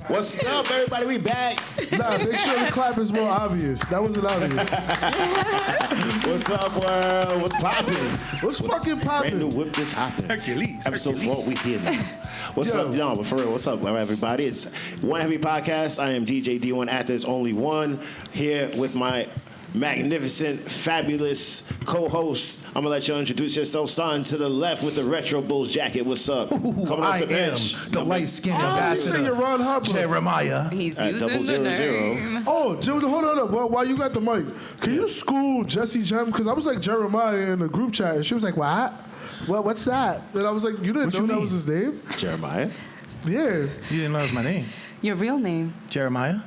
What's up, everybody? We back. Nah, make sure the clap is more obvious. That wasn't obvious. What's up, world? What's poppin'? What's fucking poppin'? Brand new whip this hoppin'. Hercules. Episode 4, we here now. What's up, y'all? But for real, what's up, everybody? It's One Heavy Podcast. I am DJ D-Wun at There's Only One, here with my magnificent, fabulous co-host. I'm gonna let you introduce yourself. Starting to the left with the retro Bulls jacket. What's up? Coming off the bench. The light-skinned ambassador, Ron Harper. Jeremiah. He's using the 000. name. Oh, Jill, hold on. Well, while you got the mic, can you school Jessi Gem? Because I was like Jeremiah in the group chat, and she was like, "What? Well, what's that?" And I was like, "You didn't know that was his name?" Jeremiah. Yeah. You didn't know it was my name. Your real name. Jeremiah.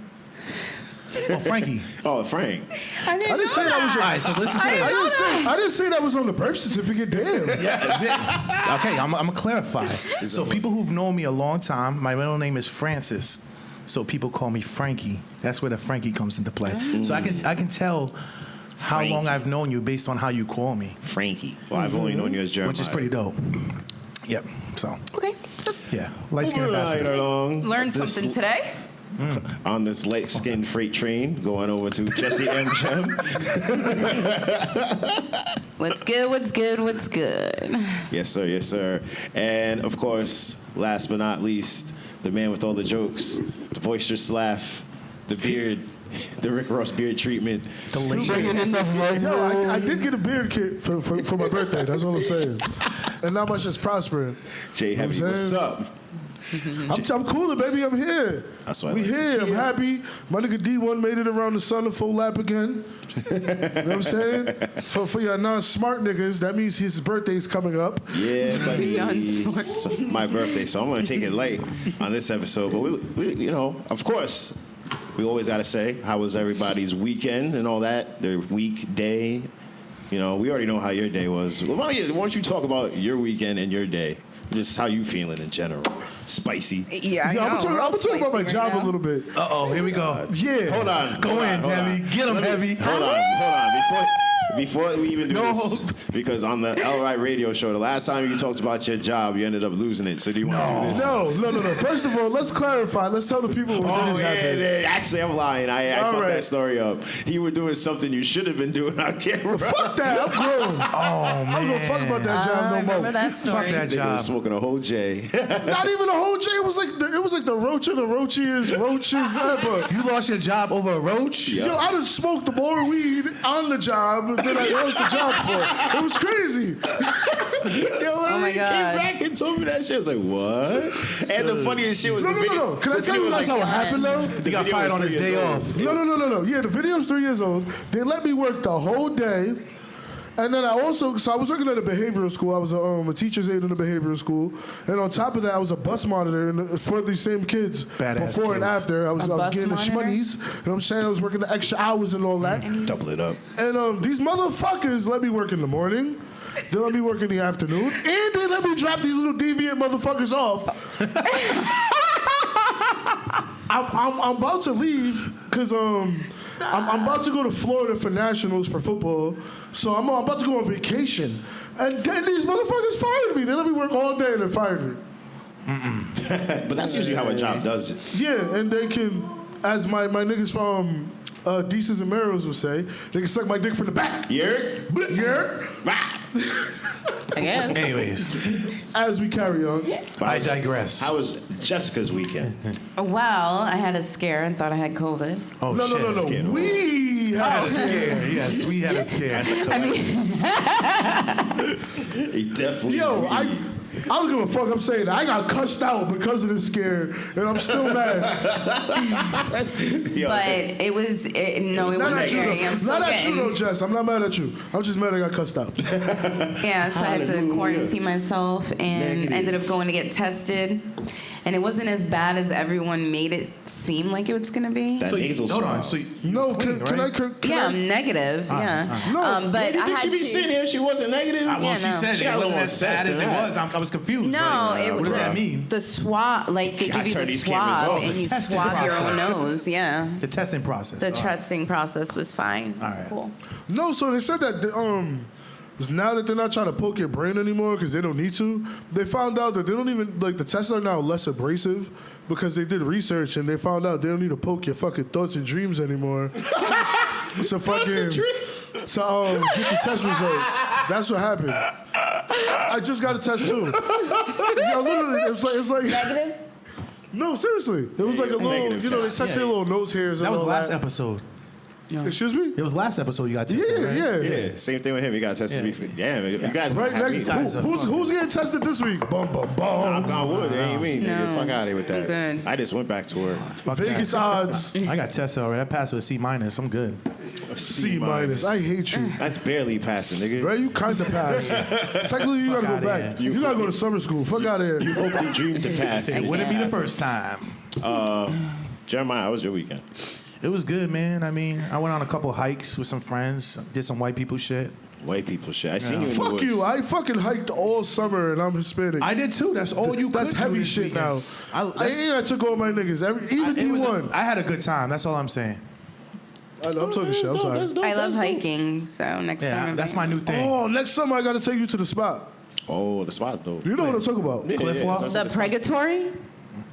Oh, Frankie. Oh, Frank. I didn't say that was your. All right, so listen to this. I didn't say that was on the birth certificate. Damn. Yeah. Okay, I'm gonna clarify. So people who've known me a long time, my real name is Francis. So people call me Frankie. That's where the Frankie comes into play. So I can tell how Frankie. long I've known you based on how you call me, Frankie. Well, I've only known you as Jeremiah. which is pretty dope. Yep. So Okay. yeah, light-skinned Right ambassador. along. Learned something today. On this light-skinned freight train, going over to Jessi Gem. What's good? What's good? What's good? Yes, sir. Yes, sir. And, of course, last but not least, the man with all the jokes, the boisterous laugh, the beard, the Rick Ross beard treatment. Yo, I did get a beard kit for my birthday. That's all I'm saying. And not much is prospering. Jay You know Heavy, what I'm what's saying? up? I'm cooler, baby. I'm here. That's why I we like here. to I'm happy. My nigga D-Wun made it around the sun a full lap again. You know what I'm saying? For your non-smart niggas, that means his birthday's coming up. Yeah, buddy. Beyond smart. So, my birthday, so I'm going to take it light on this episode. But, we, you know, of course, we always got to say, how was everybody's weekend and all that? Their weekday. You know, we already know how your day was. Why don't you talk about your weekend and your day? Just how you feeling in general. Spicy. Yeah, I Yo, know. I'm gonna talk about my job a little bit. Uh-oh, here we go. Yeah. Hold on. Go in, Heavy. Get him, Heavy. Hold on. Before we even do this, because on the L-Right radio show, the last time you talked about your job, you ended up losing it. So do you want to do this? No. First of all, let's clarify. Let's tell the people what just happened. Yeah. Actually, I'm lying. I fucked that story up. You were doing something you should have been doing on camera. Fuck that. I'm grown. Oh, man. I don't give a fuck about that job no more. Remember that story? Fuck that They were job. smoking a whole J. Not even a whole J. It was like the roach of the roachiest roaches ever. You lost your job over a roach? Yo, I done smoked more weed on the job than I lost the job for. It was crazy. Yo, when Oh my he God. came back and told me that shit, I was like, what? And the funniest shit was the video. No. Can I tell you that's how it happened, though? He got fired on his day off. No. Yeah, the video's 3 years old. They let me work the whole day. And then I was working at a behavioral school. I was a teacher's aide in a behavioral school. And on top of that, I was a bus monitor for these same kids. Badass before and kids. after. I was bus getting the monitor? shmoney's. You know what I'm saying? I was working the extra hours and all that. Double it up. And these motherfuckers let me work in the morning. They let me work in the afternoon. And they let me drop these little deviant motherfuckers off. I'm about to leave because I'm about to go to Florida for nationals for football. So I'm about to go on vacation. And then these motherfuckers fired me. They let me work all day and then fired me. But that's usually how a job does it. Yeah, and they can, as my niggas from Deeces and Marrows would say, they can suck my dick from the back. Yeah? Yeah. I guess. Anyways, As we carry on. I digress. How was Jessica's weekend? Well, I had a scare and thought I had COVID. Oh, No. shit. We Had have a scare. Yes, we had a scare. He definitely. Yo, I don't give a fuck. I'm saying that. I got cussed out because of this scare, and I'm still mad. Yo, But it wasn't scary. I'm still Not at you, though, getting. Jess. I'm not mad at you. I'm just mad I got cussed out. Yeah, so I had to Hallelujah. quarantine myself and Negative. ended up going to get tested. And it wasn't as bad as everyone made it seem like it was going to be. that nasal Hold swab. on. So you No, clean, can I? right? Can Yeah, I? I'm negative. Yeah. No. But You I think had she'd be to- sitting here if she wasn't negative? Well, Yeah, she no. said She it got a wasn't little as bad obsessed as it in that. was. I was confused. No, Like, it what was does that mean? The swab, like they Gotta give you turn the these cameras swab off. and you The testing swab your own process. nose. Yeah. The testing process. The All right. testing process was fine. It was right. cool. No, so they said that is now that they're not trying to poke your brain anymore because they don't need to, they found out that they don't even, like, the tests are now less abrasive because they did research and they found out they don't need to poke your fucking thoughts and dreams anymore. So fucking, get the test results. That's what happened. I just got a test too. Yo, literally, it's like Negative? no, seriously. It was like a little, Negative you know, they test. touch your little nose hairs. That was all last episode. Excuse me? It was last episode you got tested, right? Yeah, same thing with him. He got tested before. Damn, you guys Right, have me. next, who's getting tested this week? Bum, bum, bum. Knock on wood. It ain't me. Nigga. No. Fuck out of here with that. Good. I just went back to work. Vegas odds. I got tested already. I passed with a C-. I'm good. C minus. I hate you. That's barely passing, nigga. Right, you kind of passed. Technically, you gotta go outta back. here. You gotta go to summer school. Fuck out of here. You hope to dream to pass. It wouldn't be the first time. Jeremiah, how was your weekend? It was good, man. I mean, I went on a couple hikes with some friends, did some white people shit. White people shit. I seen you in the Fuck woods. you. I fucking hiked all summer and I'm Hispanic. I did too. That's all you That's could do heavy this shit weekend. now. I took all my niggas. Even D-Wun. I had a good time. That's all I'm saying. I know, I'm talking shit. I'm sorry. I love hiking, so next time. Yeah, I'm that's my hiking. new thing. Oh, next summer I gotta take you to the spot. Oh, the spot's dope. You know what I'm talking about. Yeah, Cliff Walk? that's The what Purgatory?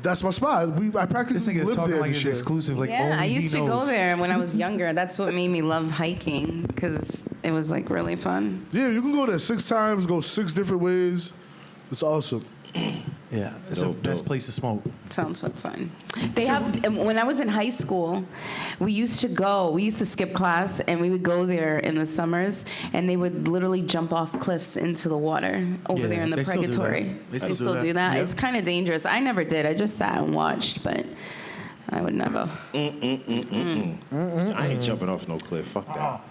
That's my spot. I This practically nigga is live talking there like this it's year. exclusive. Like Yeah, only I used he to knows. go there when I was younger. That's what made me love hiking because it was like really fun. Yeah, you can go there 6 times, go 6 different ways. It's awesome. Yeah, it's Dope, the best dope. place to smoke. Sounds like fun. They have, when I was in high school, we used to skip class and we would go there in the summers and they would literally jump off cliffs into the water over Yeah, there in the they still do that. Purgatory. They They still still do do that. that. Yeah. It's kind of dangerous. I never did. I just sat and watched, but I would never. I ain't jumping off no cliff. Fuck that.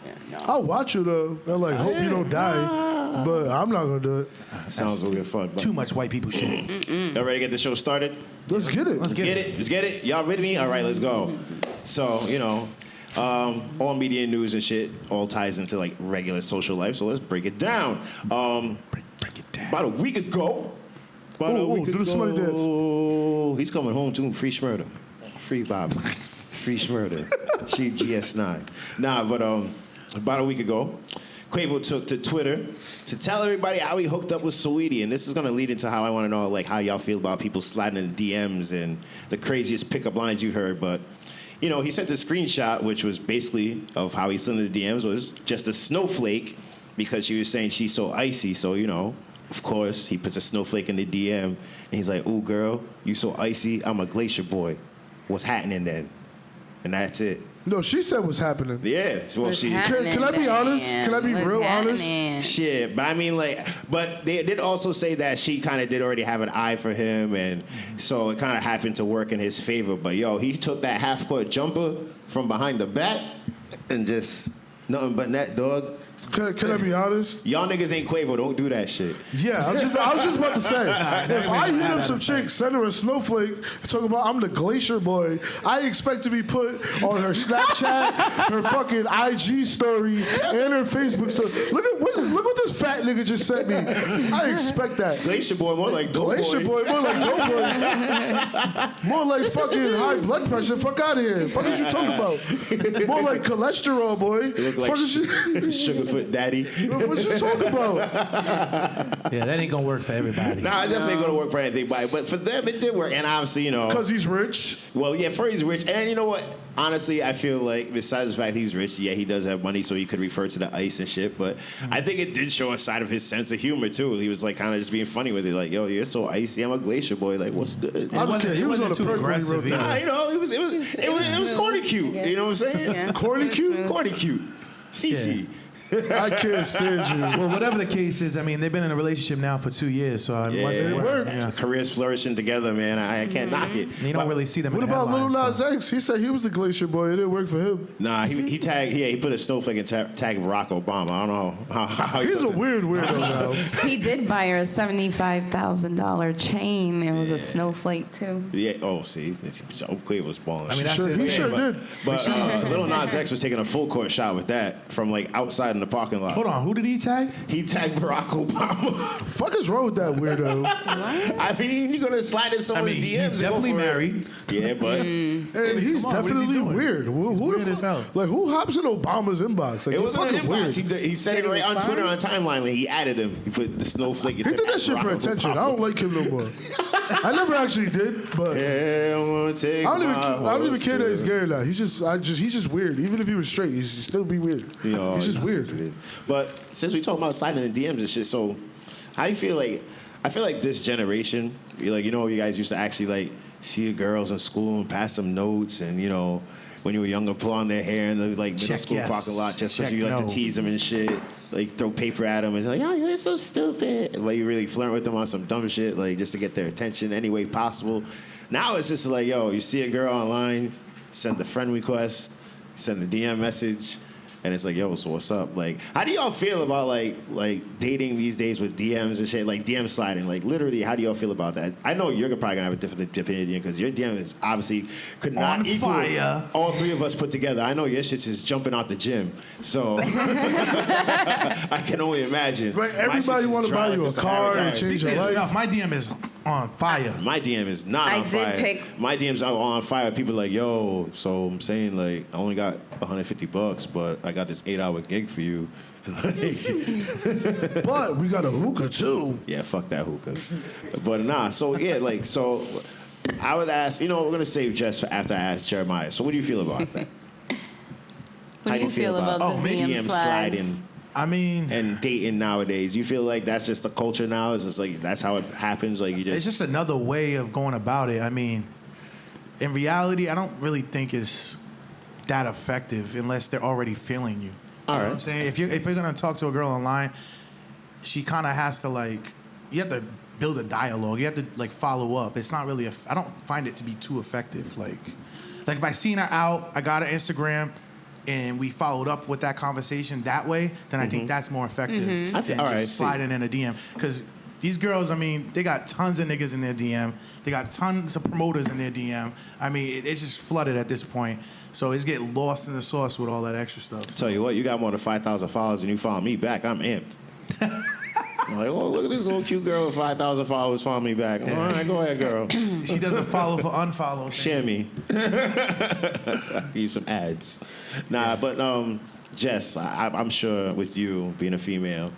I'll watch you though. I like hope you don't die, but I'm not gonna do it. Sounds real fun. But Too much white people shit. y'all ready to get the show started? Let's get it. Let's get it. Y'all with me? All right, let's go. So, all media news and shit all ties into like regular social life. So let's break it down. Break it down. About a week ago. do the smutty dance. He's coming home too. Free Schmurder. Free Bob. Free Schmurder. GS9. Nah, but about a week ago, Quavo took to Twitter to tell everybody how he hooked up with Saweetie. And this is going to lead into how I want to know like how y'all feel about people sliding in the DMs and the craziest pickup lines you heard. But, he sent a screenshot, which was basically of how he slid in the DMs, was just a snowflake because she was saying she's so icy. So, of course, he puts a snowflake in the DM. And he's like, ooh, girl, you so icy. I'm a glacier boy. What's happening then? And that's it. No, she said what's happening. Yeah. Well, What's she. happening, Can I be honest? man? Can I be What's real honest? happening? Shit, but I mean, but they did also say that she kind of did already have an eye for him, and so it kind of happened to work in his favor. But he took that half-court jumper from behind the back and just nothing but net, dog. Can I be honest? Y'all niggas ain't Quavo. Don't do that shit. Yeah, I was just about to say, if I hit up some chick, send her a snowflake, talk about I'm the glacier boy, I expect to be put on her Snapchat, her fucking IG story, and her Facebook story. Look what this fat nigga just sent me. I expect that. Glacier boy, more like dope Glacier boy, more like dope boy. More like fucking high blood pressure. Fuck out of here. Fuck is you talking about? More like cholesterol boy. You look like Fuck is you, Sugarfoot Daddy. what you talking about? Yeah, that ain't gonna work for everybody. Nah, it definitely gonna work for anybody. But for them, it did work. And obviously, Because he's rich. well, yeah, for he's rich. And you know what? Honestly, I feel like besides the fact he's rich, yeah, he does have money, so he could refer to the ice and shit. But I think it did show a side of his sense of humor too. He was like kind of just being funny with it, like, "Yo, you're so icy. I'm a glacier boy. Like, what's good?" It wasn't, He was on a too perk when he aggressive wrote that. either. Nah, it was corny cute. You know what I'm saying? Yeah. Corny cute? Smooth. Corny cute. CC. I can't stand you. Well, whatever the case is, I mean, they've been in a relationship now for 2 years, so it must Yeah. have It worked. worked. Yeah. Careers flourishing together, man. I can't knock it. You don't really see them What in the about Lil headlines, Nas so. X? He said he was the glacier boy. It didn't work for him. Nah, he tagged. Yeah, he put a snowflake and tagged Barack Obama. I don't know how he He's thought a that- weird weirdo now. He did buy her a $75,000 chain. It was a snowflake too. Yeah. Oh, see, Quavo was balling. I mean, that's Sure, it. he Yeah, sure but- did. But Lil Nas X was taking a full court shot with that from like outside in the parking lot. Hold on, who did he tag? He tagged Barack Obama. Fuck is wrong with that weirdo? I mean, you're gonna slide in some of his DMs. He's definitely married. Yeah, but And he's Come on, what is he definitely doing? weird. Who He's the weird fuck- as hell. Like, who hops in Obama's inbox? Like, it you're wasn't an fucking weird. inbox. He said it right on Twitter on timeline. Like, he added him. He put the snowflake. He did that shit for attention. I don't like him no more. I never actually did, but Yeah, I'm gonna take I don't even care that he's my gay now. He's just weird. Even if he was straight, he'd still be weird. Yo, He's just it's weird. But since we talk about sliding in DMs and shit, so how do you feel like? I feel like this generation, like, you know, you guys used to actually like see your girls in school and pass them notes, and you know, when you were younger, pull on their hair in the like middle Check school yes. parking lot just because Check you like no. to tease them and shit. Like throw paper at them and it's like, oh, you're so stupid. Like you really flirt with them on some dumb shit, like just to get their attention any way possible. Now it's just like, yo, you see a girl online, send a friend request, send a DM message, and it's like, yo, so what's up? Like, how do y'all feel about like dating these days with DMs and shit, like DM sliding? Like, literally, how do y'all feel about that? I know you're probably gonna have a different opinion because your DM is obviously could not On equal fire. all three of us put together. I know your shit's just jumping out the gym, so I can only imagine. Right, My everybody shit's just wanna dry buy like you a the Sahara car and Desert. change Speak your for life. yourself. My DM is on fire. My DM is not I on did fire. pick- My DMs are on fire. People are like, yo, so I'm saying like I only got $150, but I got this 8-hour gig for you. But we got a hookah too. Yeah, fuck that hookah. But nah, so yeah, like so I would ask, you know, we're gonna save Jess for after I ask Jeremiah. So what do you feel about that? What do you feel about the DM sliding slides? I mean, and dating nowadays? You feel like that's just the culture now? It's just like that's how it happens? Like you it's just just another way of going about it. I mean, in reality, I don't really think it's that effective unless they're already feeling you. All You know right. what I'm saying? If you're gonna talk to a girl online, she kind of has to like, you have to build a dialogue. You have to like follow up. It's not really. I don't find it to be too effective. Like if I seen her out, I got her Instagram, and we followed up with that conversation that way, then I think that's more effective I than feel- just all right, see. sliding in a DM. Because these girls, I mean, they got tons of niggas in their DM. They got tons of promoters in their DM. I mean, it's just flooded at this point. So it's getting lost in the sauce with all that extra stuff. tell you what, you got more than 5,000 followers and you follow me back, I'm amped. I'm like, oh, look at this little cute girl with 5,000 followers follow me back. All right, go ahead, girl. She doesn't follow for unfollow. Share me. Give you some ads. Nah, but Jess, I'm sure with you being a female,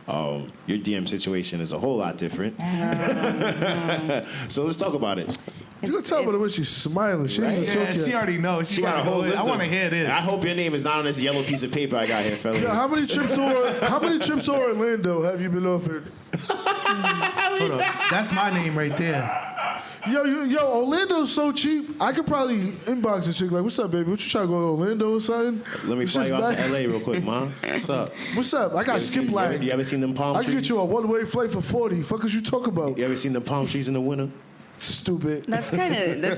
your DM situation is a whole lot different. So let's talk about it. You can tell by the way she's smiling. She ain't even Yeah, talk she yet. already knows. She got a whole list. I want to of- hear this. I hope your name is not on this yellow piece of paper I got here, fellas. Yeah, how many trips to Orlando have you been offered? Hold up. That's my name right there. Yo, Orlando's so cheap. I could probably inbox a chick like, "What's up, baby? What you trying to go to Orlando or something?" Let me It's fly just you out back- to LA real quick, Mom. What's up? What's up? I got skip line. You ever seen them palm I trees? can get you a one-way flight for 40. Fuck is you talk about? You ever seen the palm trees in the winter? Stupid. That's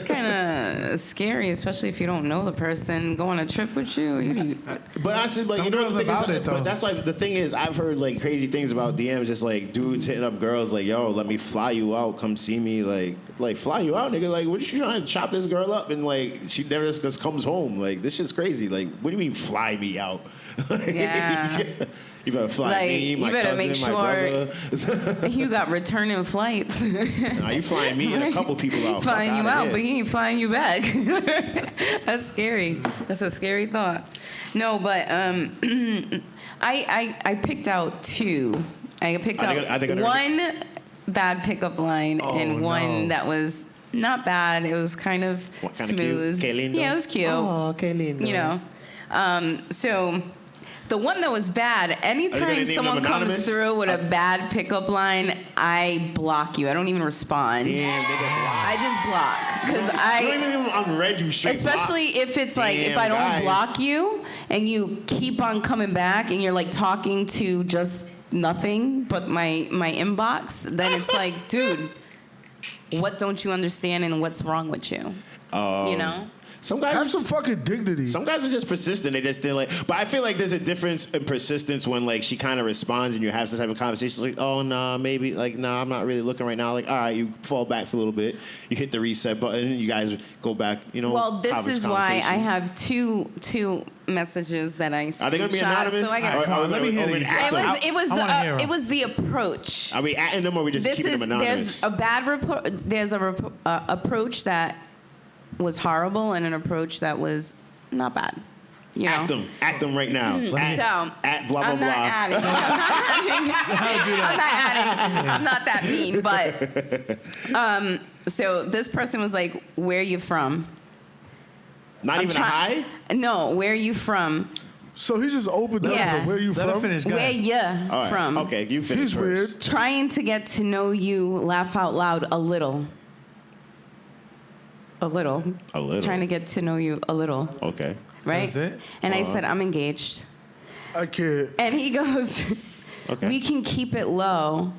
kind of scary, especially if you don't know the person. Go on a trip with you. But I said, like, Some you know girls the thing about is, it, though. but that's like the thing is, I've heard like crazy things about DMs, just like dudes hitting up girls, like, yo, let me fly you out, come see me, like fly you out, nigga. Like, what you trying to chop this girl up and like she never just comes home? Like, this shit's crazy. Like, what do you mean fly me out? Yeah. You better fly Like, me, you my better cousin, make my sure brother. You got returning flights. Nah, you flying me and a couple people out. Fuck Flying you outta out, here. but he ain't flying you back. That's scary. That's a scary thought. No, but I picked out two. I picked I out think I know- one bad pickup line and one no. that was not bad. It was kind of What, kinda smooth. cute? Que lindo? Yeah, it was cute. Oh, que lindo. You know, so the one that was bad, Are you anytime gonna name someone them comes anonymous? through with a bad pickup line, I block you. I don't even respond. Damn, nigga, block. I just block because You don't even unread you straight. especially block. if it's like if Damn, I don't guys. block you and you keep on coming back and you're like talking to just nothing but my inbox, then it's like, dude, what don't you understand and what's wrong with you? You know? Some guys have some fucking dignity. Some guys are just persistent. They just didn't like. But I feel like there's a difference in persistence when like she kind of responds and you have some type of conversation. Like, oh nah, maybe like nah, I'm not really looking right now. Like, all right, you fall back for a little bit. You hit the reset button. You guys go back. You know. Well, this is why I have two messages that I screenshot. Are they gonna be anonymous? So I let me hear these. it was the approach. Are we atting them or are we just keeping them anonymous? There's a bad there's a approach that was horrible and an approach that was not bad. You know? Act them right now. At blah blah I'm blah. not adding. I'm not that mean, but so this person was like, "Where you from?" Not even a hi? No, where you from? So he just opened up. Yeah. Where you Let from? her finish. Go Where ahead. you from? Okay, you finish He's first. weird. Trying to get to know you, laugh out loud a little. A little. A little. Trying to get to know you a little. Okay. Right? That's it? And I said, I'm engaged. I can't. And he goes, Okay. we can keep it low,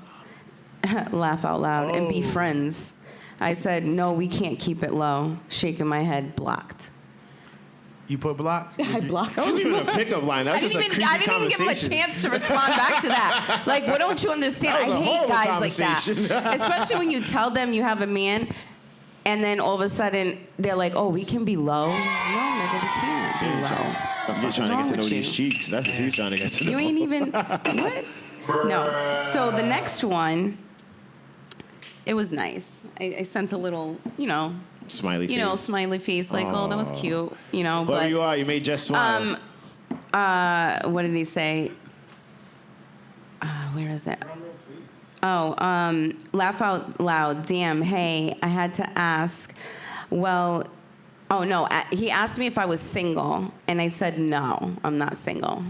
laugh out loud, and be friends. I said, no, we can't keep it low. Shaking my head, blocked. You put blocked? I blocked That wasn't him. even a pickup line. That was just a creepy I didn't even give him a conversation. chance to respond back to that. Like, what don't you understand? That was I a hate horrible guys like that. conversation. Especially when you tell them you have a man, and then all of a sudden they're like, "Oh, we can be low." No, nigga, we can't be low. He's trying to get to know these cheeks. That's what he's trying to get to know. You ain't even what? No. So the next one, it was nice. I sent a little, Smiley face. smiley face, like, oh, that was cute, Whoever but you are, you made Jess smile. what did he say? Where is that? Oh, laugh out loud. Damn, hey, I had to ask. Well, oh no, he asked me if I was single, and I said no, I'm not single.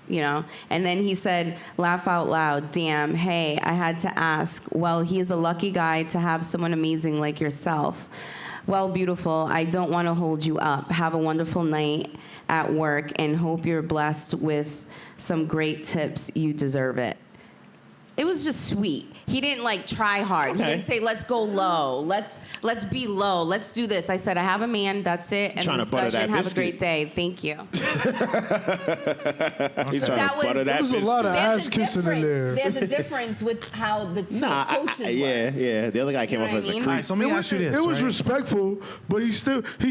And then he said, laugh out loud. Damn, hey, I had to ask. Well, he is a lucky guy to have someone amazing like yourself. Well, beautiful, I don't want to hold you up. Have a wonderful night at work and hope you're blessed with some great tips. You deserve it. It was just sweet. He didn't try hard. Okay. He didn't say, let's go low. Let's be low. Let's do this. I said, I have a man. That's it. And Trying to butter that have a biscuit. great day. Thank you. He's trying That to was- butter that There was a lot of biscuit. ass kissing in there. There's a difference with how the two Nah, coaches were. yeah. The other guy came You know off what as I a mean? creep. All right, so let me ask you this. It was right? respectful, but he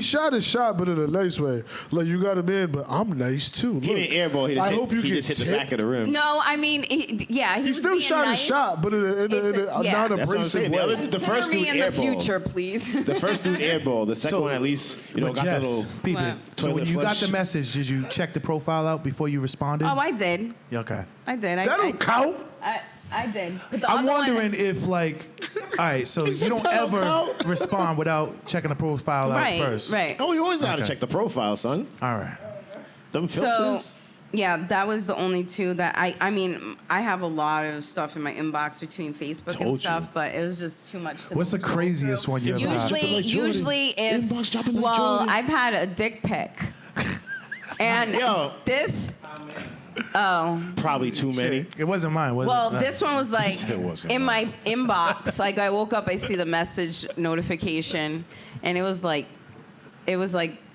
shot his shot, but in a nice way. Like, you got a man, but I'm nice too. He Look, didn't airball. He just hit the back of the rim. No, I mean, he He was still being shot nice. his shot, but in a Yeah. That's what I'm non-abrasive saying. way. The first Consider dude me in the airball. future, please. The first dude airball. The second one at least, But got the Jess, little. peep it. What? So when toilet you got flush. the message, did you check the profile out before you responded? Oh, I did. Yeah, okay. I did. That don't count. I did. But the I'm other one- wondering if, all right, so you don't that don't ever count? respond without checking the profile out first. Right. Oh, you always gotta Okay. check the profile, son. All right. Them So, filters. yeah, that was the only two that I mean, I have a lot of stuff in my inbox between Facebook Told and you. stuff, but it was just too much to What's the go through. craziest one you ever got? Usually if, Inbox dropping like well, Jordan. I've had a dick pic. And Yo. this, Probably too many. It wasn't mine, was well, it? this one was like It wasn't in my inbox. Like I woke up, I see the message notification, and it was like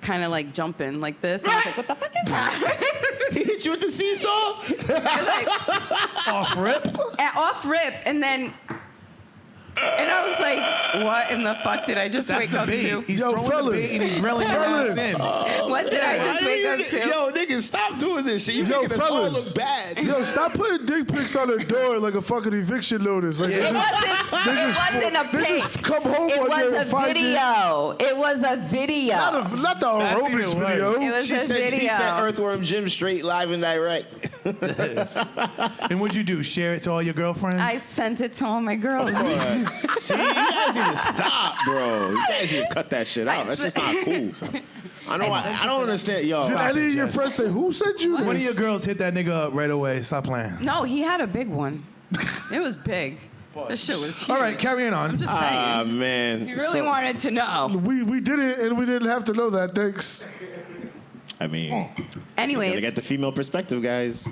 kind of like jumping like this. And I was like, what the fuck is that? He hit you with the seesaw. It was like, Off rip? off rip, and then. And I was like, what in the fuck did I just That's wake the up bait. to? He's Yo, throwing the fellas. bait and he's reeling your ass Fellas. in. What did I just wake up to? Yo, niggas, stop doing this shit. You Yo, making us all fellas. look bad. Yo, stop putting dick pics on the door like a fucking eviction notice. Like, It wasn't a they pic. just come home It one day was and a find you. video. It was a video. Not the That's aerobics even worse. video. It was She a said he video. set Earthworm Jim straight live and direct. And what'd you do? Share it to all your girlfriends? I sent it to all my girls. See, you guys need to stop, bro. You guys need to cut that shit out. That's just not cool. I know. I don't understand, yo. Did any of your friends say, who sent you this? One of your girls hit that nigga up right away. Stop playing. No, he had a big one. It was big. This shit was huge. All right, carrying on. Just Ah, saying. man. If you really wanted to know. We did it, and we didn't have to know that. Thanks. I mean, gotta Anyways, get the female perspective, guys.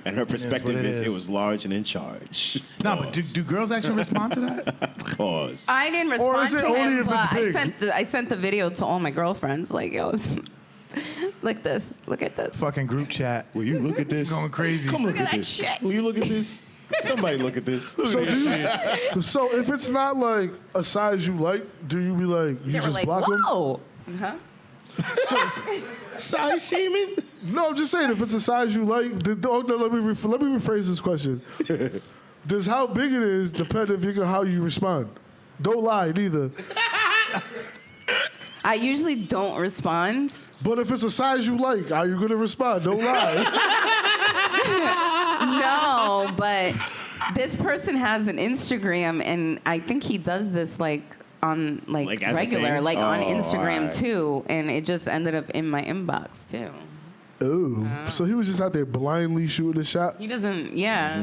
And her perspective it is, is. it was large and in charge. No, but do girls actually respond to that? Pause. I didn't Or respond is it to only him, if but it's big? I sent the video to all my girlfriends. Like, yo, look this. Look at this. Fucking group chat. Will you look at this? Going crazy. Come look Look at at that this. shit. Will you look at this? Somebody look at this. So if it's not like a size you like, do you be like, you They were just like, block them? whoa. Huh? Size shaming? No, I'm just saying, if it's a size you like, let me rephrase this question. Does how big it is depend if how you respond? Don't lie, neither. I usually don't respond. But if it's a size you like, are you going to respond? Don't lie. No, but this person has an Instagram, and I think he does this on Like as a regular, thing? on Oh, Instagram alright. too, and it just ended up in my inbox too. Ooh. So he was just out there blindly shooting a shot? He doesn't, yeah.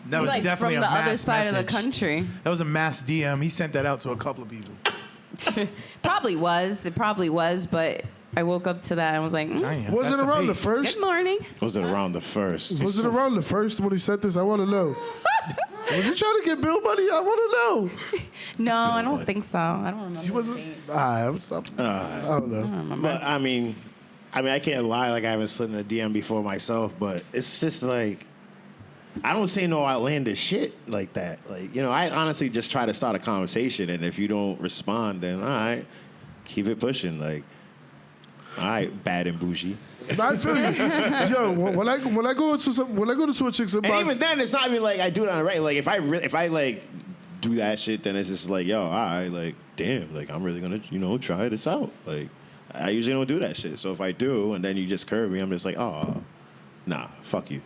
That was Like definitely from a the mass other side of message. the country. That was a mass DM. He sent that out to a couple of people. It probably was, but I woke up to that and was like, Damn, Was that's it around the bait. first? good morning. Was it around the first? Was it around the first when he said this? I want to know. Was he trying to get bill money? I want to know. No, I don't think so. I don't remember. He wasn't. I don't know. But I mean, I can't lie. Like I haven't slid in a DM before myself, but it's just like I don't say no outlandish shit like that. Like I honestly just try to start a conversation, and if you don't respond, then all right, keep it pushing. Like, all right, bad and bougie. I feel you. Yo, when I go into a chick's inbox, And even then, it's not even like I do it on a regular. Like if I like do that shit, then it's just like, yo, all right, like damn, like I'm really gonna try this out. Like I usually don't do that shit. So if I do, and then you just curve me, I'm just like, oh, nah, fuck you.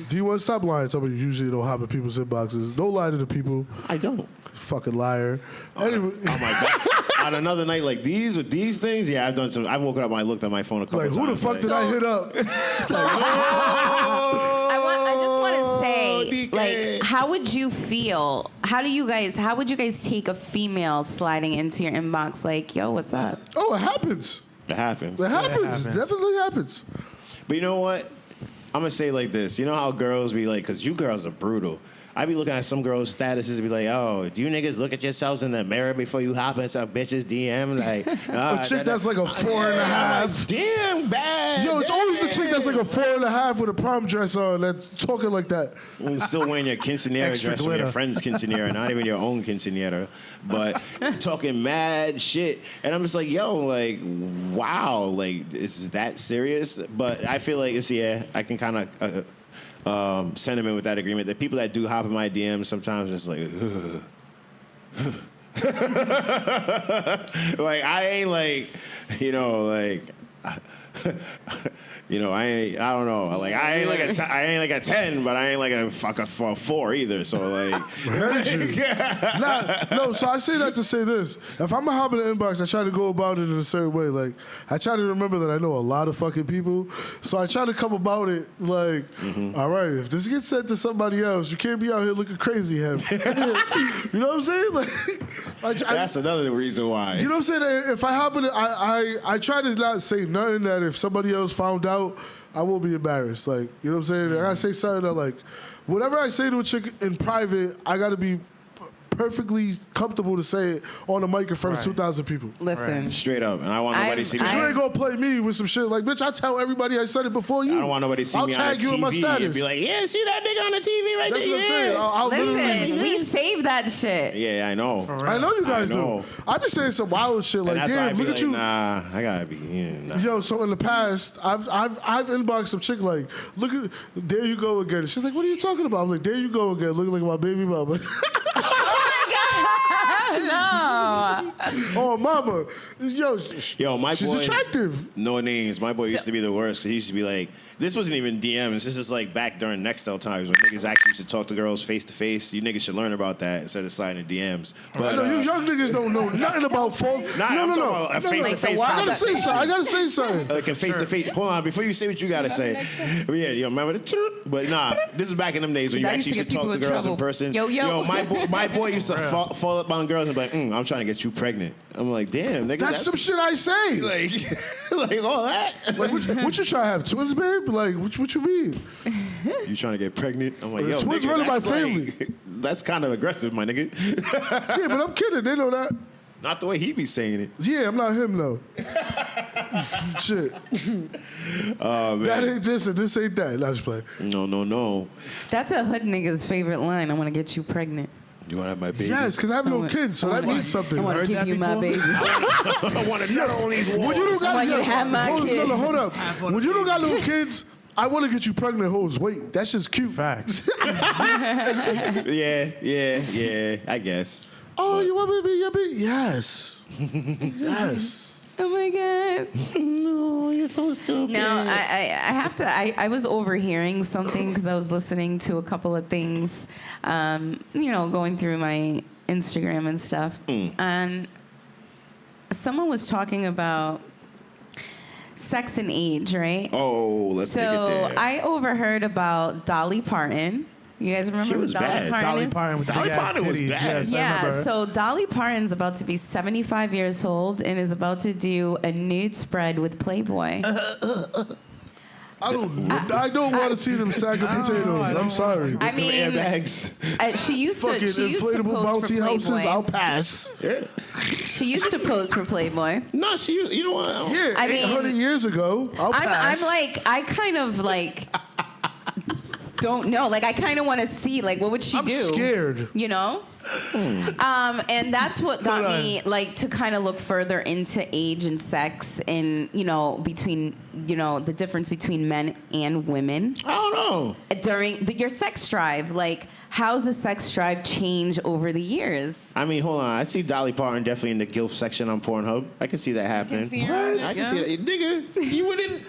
D-Wun, stop lying. Somebody usually don't hop in people's inboxes. Don't lie to the people. I don't. Fucking liar. Anyway, Oh my god. On another night like these with these things, yeah, I've done some. I've woken up and I looked at my phone a couple like times. who the fuck did I hit up? I just want to say, DK. like, how would you feel? How would you guys take a female sliding into your inbox like, yo, what's up? Oh, it happens. It happens. It happens. happens. Definitely happens. But you know what? I'm gonna say like this. You know how girls be like, because you girls are brutal. I be looking at some girls' statuses and be like, oh, do you niggas look at yourselves in the mirror before you hop into a bitch's DM? Like, A chick that's like a 4.5. Damn bad. Yo, it's always the chick that's like a 4.5 with a prom dress on that's talking like that. And still wearing your quinceanera Extra dress from your glitter. friend's quinceanera, not even your own quinceanera, but talking mad shit. And I'm just like, yo, like, wow, like, is that serious? But I feel like I can kind of sentiment with that agreement that people that do hop in my DMs sometimes it's like, like I ain't like, I don't know. Like I ain't like a 10, but I ain't like a 4 either. So like, Heard you. No, so I say that to say this. If I'm a hop in the inbox, I try to go about it in a certain way. Like, I try to remember that I know a lot of fucking people. So I try to come about it like, all right, if this gets sent to somebody else, you can't be out here looking crazy, Hem. You know what I'm saying? Like, that's another reason why. you know what I'm saying? If I hop in it, I try to not say nothing that if somebody else found out, I will be embarrassed. Like, you know what I'm saying? I gotta say something that, like, whatever I say to a chick in private, I gotta be perfectly comfortable to say it on the mic in front of 2,000 people. Listen, Straight up, and I want nobody to see me. You ain't gonna play me with some shit like, bitch, I tell everybody I said it before you. I don't want nobody to see I'll me on tag the you in my TV status. and be like, yeah, see that nigga on the TV right That's there? what I'm saying. I'll literally. listen, we save that shit. Yeah, I know. I know you guys I know. do. I be saying some wild shit And like, that's why I damn, be look like, at you. nah, I gotta be. Nah. Yo, so in the past, I've inboxed some chick like, look at, there you go again. She's like, what are you talking about? I'm like, there you go again, looking like my baby mama. No. Oh, mama. Yo, My she's boy, attractive. no names. My boy used to be the worst because he used to be like, this wasn't even DMs. This is like back during Nextel times when niggas actually used to talk to girls face to face. You niggas should learn about that instead of sliding DMs. But No, you young niggas don't know nothing about phone. Nah, I'm talking about a face-to-face I gotta say something. I gotta say something. like a face to face. Hold on, before you say what you gotta say. Yeah, you remember the truth? But nah, this is back in them days when you That used actually to used to get talk to people in girls in trouble. person. Yo. My boy used to fall up on girls and be like, I'm trying to get you pregnant. I'm like, damn, nigga. That's some shit I say. Like all that. Like, what you trying to have twins, babe? Like, what you mean? You trying to get pregnant? I'm like, yo, Twins nigga, running my that's family. like, That's kind of aggressive, my nigga. Yeah, but I'm kidding. They know that. Not the way he be saying it. Yeah, I'm not him though. Shit. Oh, man. That ain't this and this ain't that. Let's play. No. That's a hood nigga's favorite line. I want to get you pregnant. You want to have my baby? Yes, because I have no kids, so that means something. I want heard to give that you my before? baby. I want to nut on these walls. When you don't got want you to have my kid. Hold up. When you don't got little kids, I want to get you pregnant hoes. Wait, that's just cute. Facts. Yeah, I guess. Oh, you want me to be your baby? Yes. Yes. Oh my god. No, you're so stupid. Now I have to. I was overhearing something because I was listening to a couple of things, going through my Instagram and stuff, and someone was talking about sex and age, right? Oh, let's take it there. So I overheard about Dolly Parton. You guys remember She who was Dolly bad. Parton Dolly is? Parton with the Dolly big ass Parton was titties. bad. Yes, I Yeah, remember her. so Dolly Parton's about to be 75 years old and is about to do a nude spread with Playboy. I don't want to see them sack of potatoes. I'm sorry. I mean, Airbags. she used to Fucking pose inflatable for bouncy houses, I'll Playboy. pass. She used to pose for Playboy. No, you know what? Yeah, I mean- 800 years ago, I'll pass. I kind of like don't know. Like I kind of want to see like what would she I'm do? scared. You know? And that's what got me like to kind of look further into age and sex and between the difference between men and women I don't know. during your sex drive. Like how's the sex drive change over the years? I mean, hold on. I see Dolly Parton definitely in the GILF section on Pornhub. I can see that happening. see her? I What? can see that. Nigga, you wouldn't.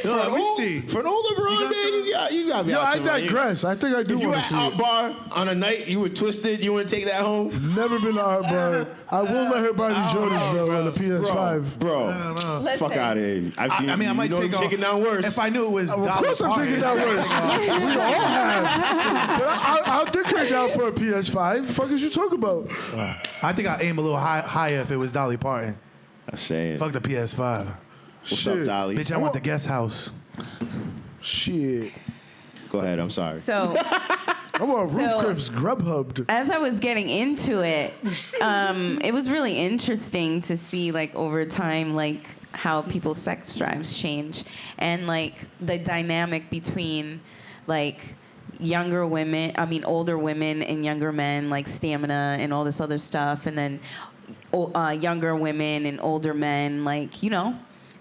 Let me see. For an older LeBron, man, you got me Yo, out I your mind. digress. I think I do If you were want to at see Art it. Bar on a night, you were twisted, you wouldn't take that home? Never been to Art Bar. I will let her buy the Jordans though on the PS5. Bro, Listen. fuck out of here. I've seen I mean, I might take take it down worse. If I knew it was Of Dolly course I'm Parton. taking that worse. We all have. But I'll dick her down for a PS5. Fuck is you talking about? I think I'd aim a little higher if it was Dolly Parton. I'm saying. Fuck the PS5. What's Shit. up, Dolly? Bitch, I want the guest house. Shit. Go ahead, I'm sorry. So I want Roof Crips Grubhubbed. as I was getting into it, it was really interesting to see like over time like how people's sex drives change and like the dynamic between like older women and younger men, like stamina and all this other stuff, and then younger women and older men, like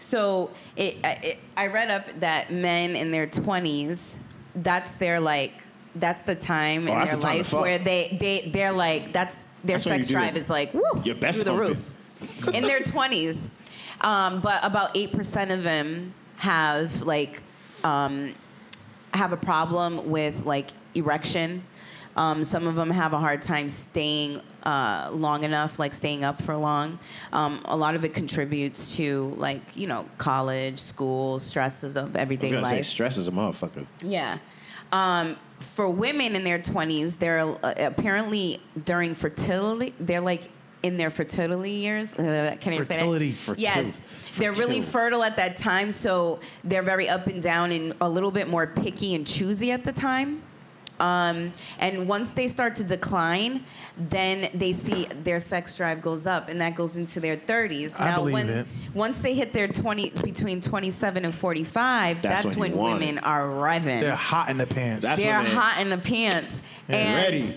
So I read up that men in their 20s, that's the time in that's their the time to life fuck. where they're like that's their That's when sex you do drive is like woo your best through the humping. roof in their 20s. But about 8% of them have have a problem with like erection. Some of them have a hard time staying long enough, like staying up for long. A lot of it contributes to like college, school, stresses of I was everyday gonna life. say stress is a motherfucker. Yeah. For women in their 20s, they're apparently during fertility, they're like in their fertility years. Can I Fertility. say that? Yes. They're really fertile at that time, so they're very up and down and a little bit more picky and choosy at the time. And once they start to decline, then they see their sex drive goes up, and that goes into their 30s. I believe it. Once they hit their between 27 and 45, That's that's when when you want women it. are revving. They're hot in the pants. That's They're when they- hot in the pants. And Ready.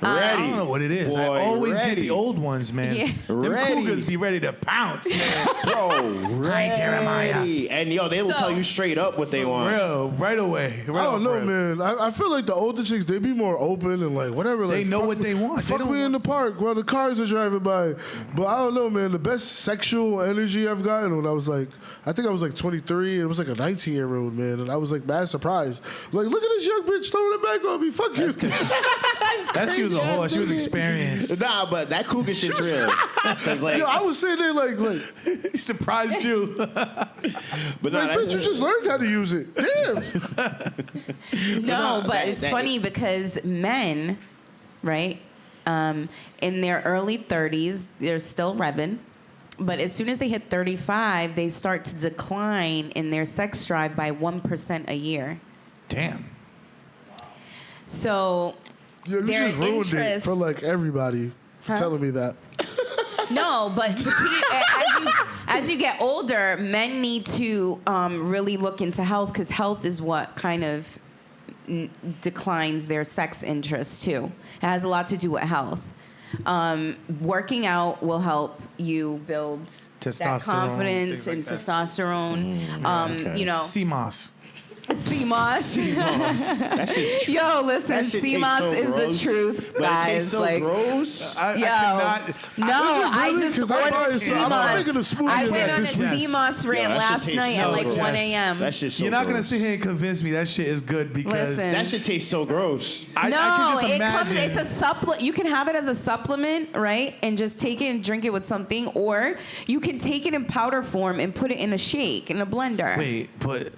I Ready. don't know what it is. Boy, I always get ready. the old ones, man. Yeah. Them Ready. cougars be ready to pounce, man. Bro, Hi, Jeremiah. ready. And they will So- tell you straight up what they want. Real, right away. Right I don't off know, rip. man. I feel like the older chicks, they be more open and like whatever. They Like, know fuck what they want. They Fuck don't me in the want- park while the cars are driving by. But I don't know, man. The best sexual energy I've gotten when I was like, I think I was like 23. And it was like a 19-year-old, man. And I was like mad surprised. Like, look at this young bitch throwing it back on me. Fuck you. That she was a whore. She was nigga. experienced. Nah, but that cougar shit's real. Cause like, Yo, I was sitting there like, He surprised you. but nah, like, bitch, you just learned how to use it. Damn. no, but that- it's that- funny because men, right, in their early 30s, they're still revving. But as soon as they hit 35, they start to decline in their sex drive by 1% a year. Damn. So You their just ruined it interest. for like everybody for Huh? telling me that. No, but the key, as you get older, men need to really look into health because health is what kind of declines their sex interest too. It has a lot to do with health. Working out will help you build that Testosterone, confidence things like and that. testosterone. okay. You know, CMOS. CMOS. That shit's true. Yo, listen, That shit tastes CMOS so is gross, the truth, but guys. it tastes so like, gross. I yo, cannot. no, I Really? just 'Cause I buy ordered it, so I'm not making a CMOS. smoothie I of went that on a this week. CMOS Yo, rant that shit last tastes night so at like gross. 1 a.m. That shit's so You're not gonna gross. sit here and convince me that shit is good because Listen. That shit tastes so gross. I No, can just it comes. imagine. It's a supplement. You can have it as a supplement, right? And just take it and drink it with something, or you can take it in powder form and put it in a shake in a blender. Wait, but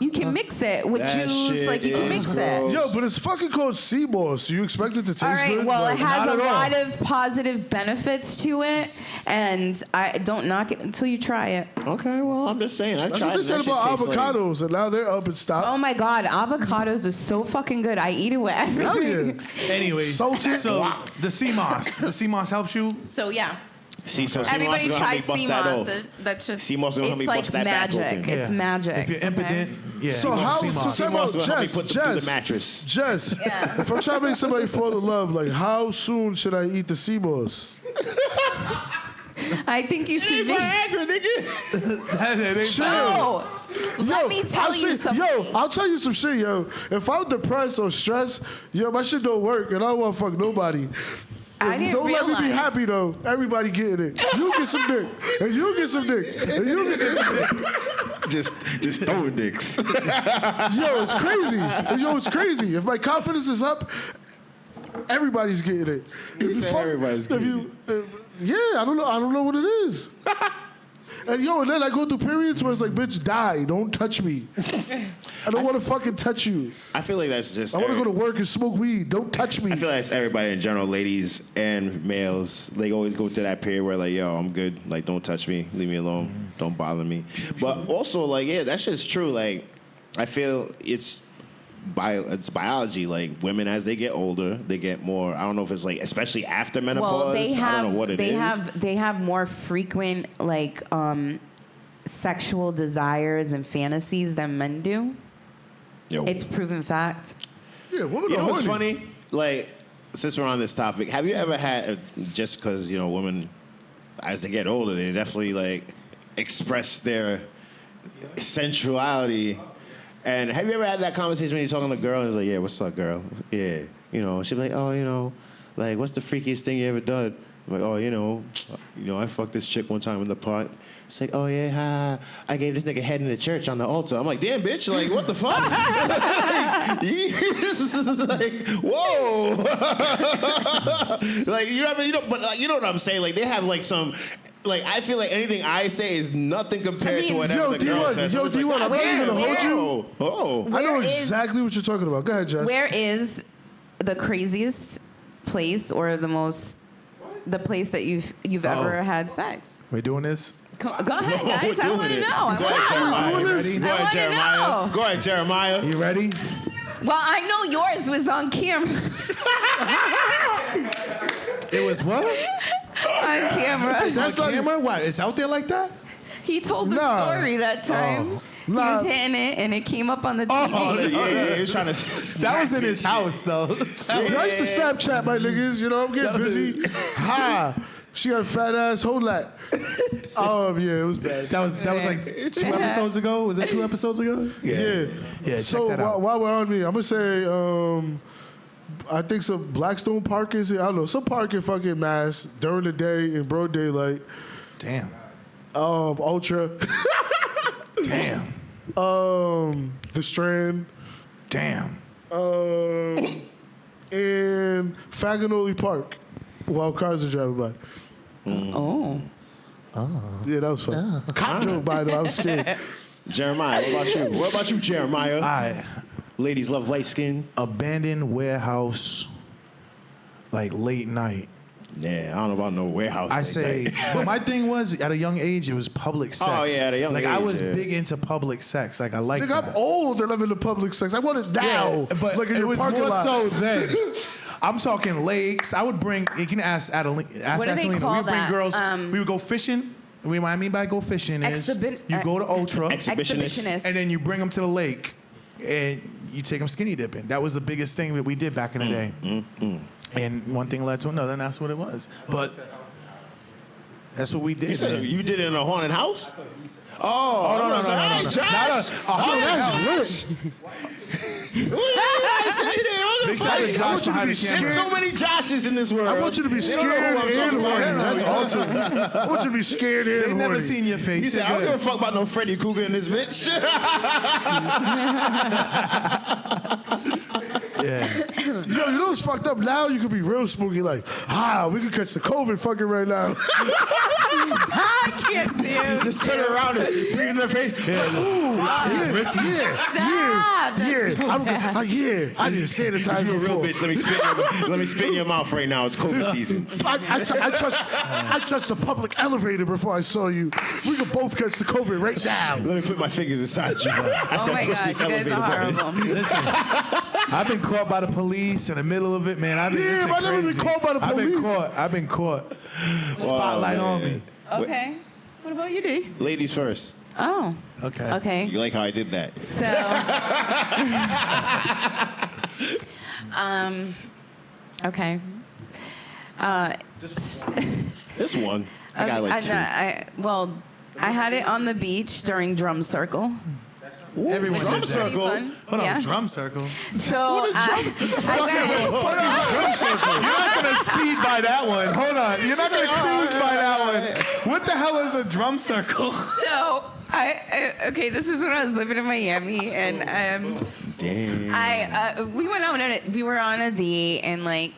You can mix it with That juice, shit like you can is mix gross. it. Yo, but it's fucking called sea moss. So you expect it to taste All right. good? Well, Like, it has not a at all. lot of positive benefits to it, and I don't knock it until you try it. Okay, well, I'm just saying. I That's tried what they it. said That shit about tastes like- avocados, and now they're up and stopped. Oh my God, avocados are so fucking good. I eat it with Hell everything. yeah. anyway, Salted. so the CMOS helps you. So yeah, See, so everybody CMOS is gonna help try me bust that CMOS. off. That should. CMOS is gonna help me It's like bust that back magic. open. It's magic. If you're impotent, yeah. So you want how? CMOS. So tell me CMOS gonna help me Jess, put through the Jess, mattress. Jess. Yeah. If I'm trying to make somebody fall in love, like how soon should I eat the sea moss? I think you should be. Viagra, nigga. That ain't Chill. No. Let me tell I'll you say- something. Yo, I'll tell you some shit, yo. If I'm depressed or stressed, yo, my shit don't work, and I don't want to fuck nobody. I didn't Don't let me be realize. happy though. Everybody getting it. You get some dick, and you get some dick, and you get some dick. just throwing dicks. Yo, it's crazy. Yo, it's crazy. If my confidence is up, everybody's getting it. If said everybody's getting yeah, I don't know what it is. And yo, and then I go through periods where it's like, bitch, die. Don't touch me. I don't want to fucking touch you. I feel like that's just. I want to go to work and smoke weed. Don't touch me. I feel like that's everybody in general, ladies and males. They always go through that period where like, yo, I'm good. Like, don't touch me. Leave me alone. Don't bother me. But also, like, yeah, that's just true. Like, I feel it's biology. Like, women as they get older, they get more. I don't know if it's like, especially after menopause. Well, they have. I don't know what it they is. They have more frequent like sexual desires and fantasies than men do. Yo. It's proven fact. Yeah, women You are know what's horny. funny? Like, since we're on this topic, have you ever had, just because, you know, women, as they get older, they definitely, like, express their sensuality. And have you ever had that conversation when you're talking to a girl and it's like, yeah, what's up, girl? Yeah. You know, she'll be like, oh, you know, like, what's the freakiest thing you ever done? I'm like, oh, you know, I fucked this chick one time in the park. She's like, oh, yeah, I gave this nigga head in the church on the altar. I'm like, damn, bitch, like, what the fuck? This is like, whoa. Like, you know what I mean? But like, you know what I'm saying? Like, they have, like, some... Like, I feel like anything I say is nothing compared to whatever yo, the girl D-Wun, says. yo, It's like, D-Wun, I'm not even gonna hold you. Oh. I know Where is- exactly what you're talking about. Go ahead, Jess. Where is the craziest place or the place that you've ever had sex? We doing this? Go ahead, guys. I doing want to it. know. Go ahead, Jeremiah. doing this? Go I ahead, wanna Jeremiah. know. Go ahead, Jeremiah. You ready? Well, I know yours was on camera. It was what? On camera. That's On not camera? What? It's out there like that? He told the Nah. story that time. He Nah. was hitting it, and it came up on the TV. Oh, yeah, he was trying to. That was in his house, though. Yo, I used to Snapchat my niggas, you know, I'm getting busy. Ha! She got a fat ass, hold that. Yeah, it was bad. That was like 2 episodes ago. Was that 2 episodes ago? Yeah. Yeah, So check that out. while we're on me, I'm gonna say, I think some Blackstone Park is here. I don't know, some park in fucking Mass during the day in broad daylight. Damn. Ultra. Damn. The Strand. Damn. And Faginoli Park while cars are driving by. Oh. Yeah, that was fun. Cop drove by though, I was scared. Jeremiah, what about you? What about you, Jeremiah? All right. Ladies love light skin. Abandoned warehouse, like late night. Yeah, I don't know about no warehouse. I like say, that. but my thing was at a young age, it was public sex. Oh, yeah, at a young like I age, was yeah. big into public sex. Like I like Nigga, that. I'm old and I'm in the public sex. I want it now. but like in it your was parking more lot. so then. I'm talking lakes. I would bring. You can ask Adeline. Ask What do they Adelina. call We would bring that? girls. We would go fishing. What I mean by go fishing is you go to Ultra Exhibitionist. and then you bring them to the lake and you take them skinny dipping. That was the biggest thing that we did back in the day. And one thing led to another, and that's what it was. But that's what we did. You said you did it in a haunted house? Oh, no, no. Not Josh. a haunted house. Big shout out to Josh behind the camera. There's so many Joshes in this world. I want you to be They don't know scared who I'm and talking horny. about. That's awesome. I want you to be scared and They horny. never seen your face. He said, I don't give a fuck about no Freddy Krueger in this bitch. Yeah. Yo, you know what's fucked up? Now you could be real spooky, like, we could catch the COVID fucking right now. I can't do it. Just turn around and breathe in their face. It's risky. Stop. That's so bad. I need to sanitize You're a real before. bitch. Let me spit in your mouth right now. It's COVID season. I touched the public elevator before I saw you. We could both catch the COVID right now. Let me put my fingers inside you. Oh my God, you guys are horrible. Listen, I've been caught by the police in the middle of it, man. It's Damn, been I've never been crazy. caught by the police. I've been caught. Spotlight on me. Okay. What about you, D? Ladies first. Oh. Okay. Okay. You like how I did that? So. Okay. This one. I got like two. I had it on the beach during drum circle. Everyone Which did was that. pretty fun. Hold Yeah. on, drum circle. So I You're not gonna speed by that one. Hold on. You're not gonna cruise by that one. What the hell is a drum circle? So okay, this is when I was living in Miami, and Damn. we went out we were on a date, and like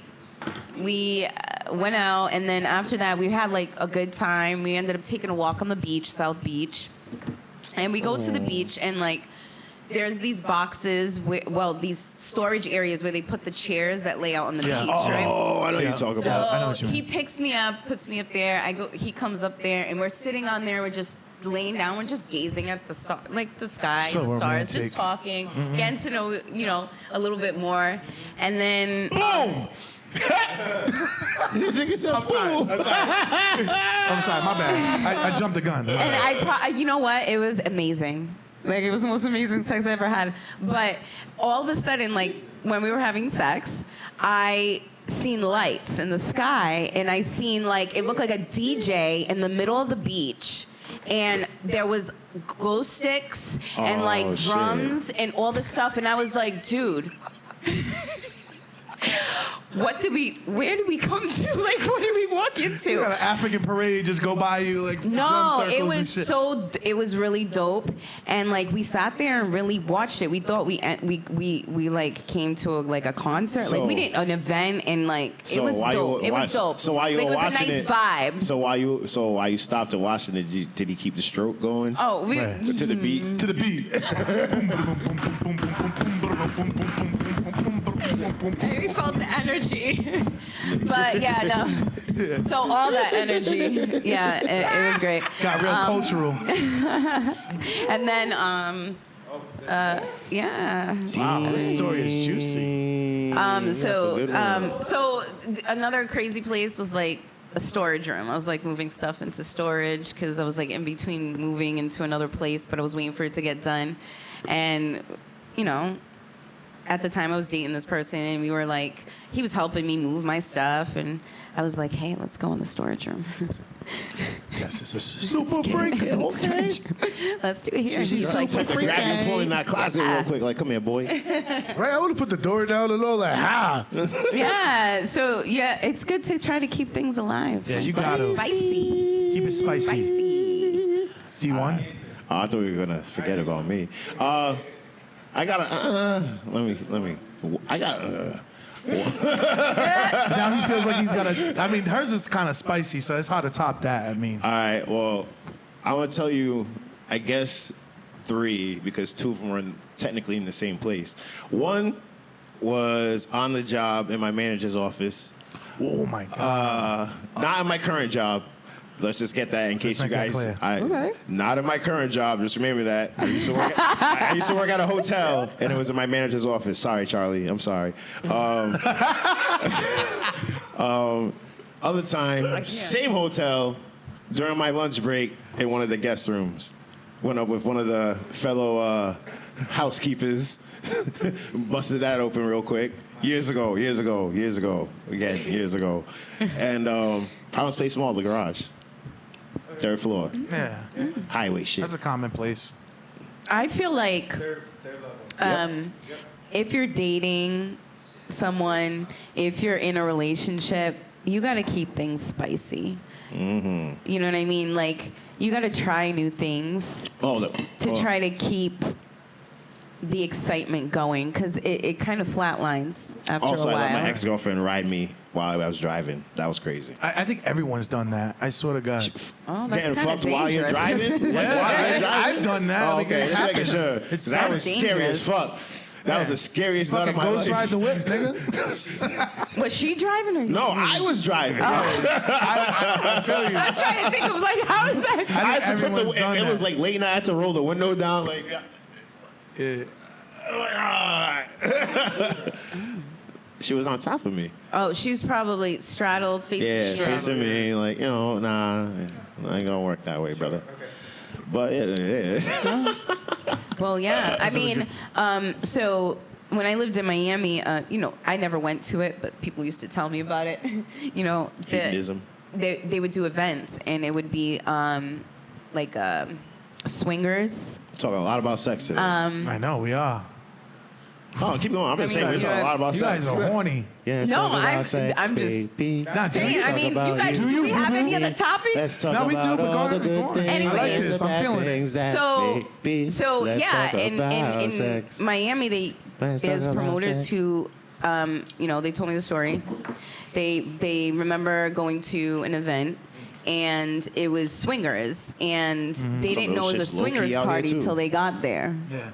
we went out, and then after that we had like a good time. We ended up taking a walk on the beach, South Beach, and we go to the beach, and like there's these boxes, these storage areas where they put the chairs that lay out on the beach, right? Oh, I know Yeah. you talking So about. I know what you he mean. picks me up, puts me up there. He comes up there, and we're sitting on there. We're just laying down. We're just gazing at the the sky, So the stars, romantic. just talking, getting to know, a little bit more. And then Boom! This nigga said, I'm sorry. I'm sorry. My bad. I jumped the gun. My bad. and you know what? It was amazing. Like, it was the most amazing sex I ever had. But all of a sudden, like, when we were having sex, I seen lights in the sky, and I seen, like, it looked like a DJ in the middle of the beach. And there was glow sticks and, like, Oh, shit. drums and all this stuff. And I was like, dude... where do we come to? Like, what did we walk into? You got an African parade just go by you like drum No, circles it and was shit. it was really dope, and like we sat there and really watched it. We thought we like came to a concert, So- like we did an event, and like it So was while dope. you- It why- was dope. so while you like, were it was a watching nice it- vibe. So while you stopped and watching it, did he keep the stroke going? Oh, we. Right. To the beat? To the beat. We felt the energy. But yeah, no. So all that energy, yeah, it was great. Got real cultural. And then, yeah. Wow, this story is juicy. So another crazy place was like a storage room. I was like moving stuff into storage because I was like in between moving into another place, but I was waiting for it to get done. And, at the time I was dating this person, and we were like, he was helping me move my stuff, and I was like, hey, let's go in the storage room. Jess is a super freak. Okay. Let's do it here. And She's he's like, like, grab your phone in that closet real quick. Like, come here, boy. Right? I would have put the door down and all that. yeah. So yeah, it's good to try to keep things alive. Yeah, you gotta. Spicy. Keep it spicy. Spicy. D-Wun? Oh, I thought you were gonna forget about me. I gotta. Now he feels like he's gonna. I mean, hers is kind of spicy, so it's hard to top that. I mean, All right. Well, I'm gonna tell you. I guess 3 because 2 of them were technically in the same place. One was on the job in my manager's office. Oh my God. Not in my current job. Let's just get that in case you make that guys. clear. Okay. Not in my current job. Just remember that. I used to work at a hotel, and it was in my manager's office. Sorry, Charlie. I'm sorry. Other time, same hotel, during my lunch break in one of the guest rooms. Went up with one of the fellow housekeepers, busted that open real quick. Years ago. Again, years ago. And Promise Place Mall, the garage. 3rd floor. Yeah. Highway shit. That's a commonplace. I feel like if you're dating someone, if you're in a relationship, you got to keep things spicy. Mm-hmm. You know what I mean? Like, you got to try new things to try to keep the excitement going, because it kind of flatlines after Also, a while. I let my ex-girlfriend ride me while I was driving. That was crazy. I think everyone's done that. I swear to God. Oh, that's Getting kind of fucked while you're dangerous. driving? Like, while you're driving? I've done that. Oh, Like, okay, it's just making happened. sure. It's That was scary dangerous. as fuck. That was the scariest nut of Fucking my Ghost life. Ride the Whip, nigga. Was she driving or you? No, I was driving. I feel you. I was trying to think of, like, how is that? I had to put everyone's done it that. was like late night. I had to roll the window down. Like, Yeah. she was on top of me. Oh, she was probably straddled, facing Yeah, facing me. Like, nah, I ain't gonna work that way, brother. But yeah. Well, yeah. I mean, so when I lived in Miami, I never went to it, but people used to tell me about it. Hedonism. They would do events, and it would be like swingers. Talking a lot about sex today. I know, we are. Oh, keep going. I've been saying you this a lot about You sex. guys are horny. Yeah, No, talk about I'm- sex, I'm just- baby. Nah, do Saying, you? I mean, you guys, Do do we you, have boo-boo? any other topics? Let's talk No, we do, about but go all the ahead, good go on. things. I like this. I'm the bad feeling it. things that So, baby. so Let's yeah, talk in about sex. Miami, Let's there's talk about promoters sex. who, they told me the story. They remember going to an event, and it was swingers, and they Some didn't of know it those was a shit's low-key swingers out here, party too. till they got there, Yeah.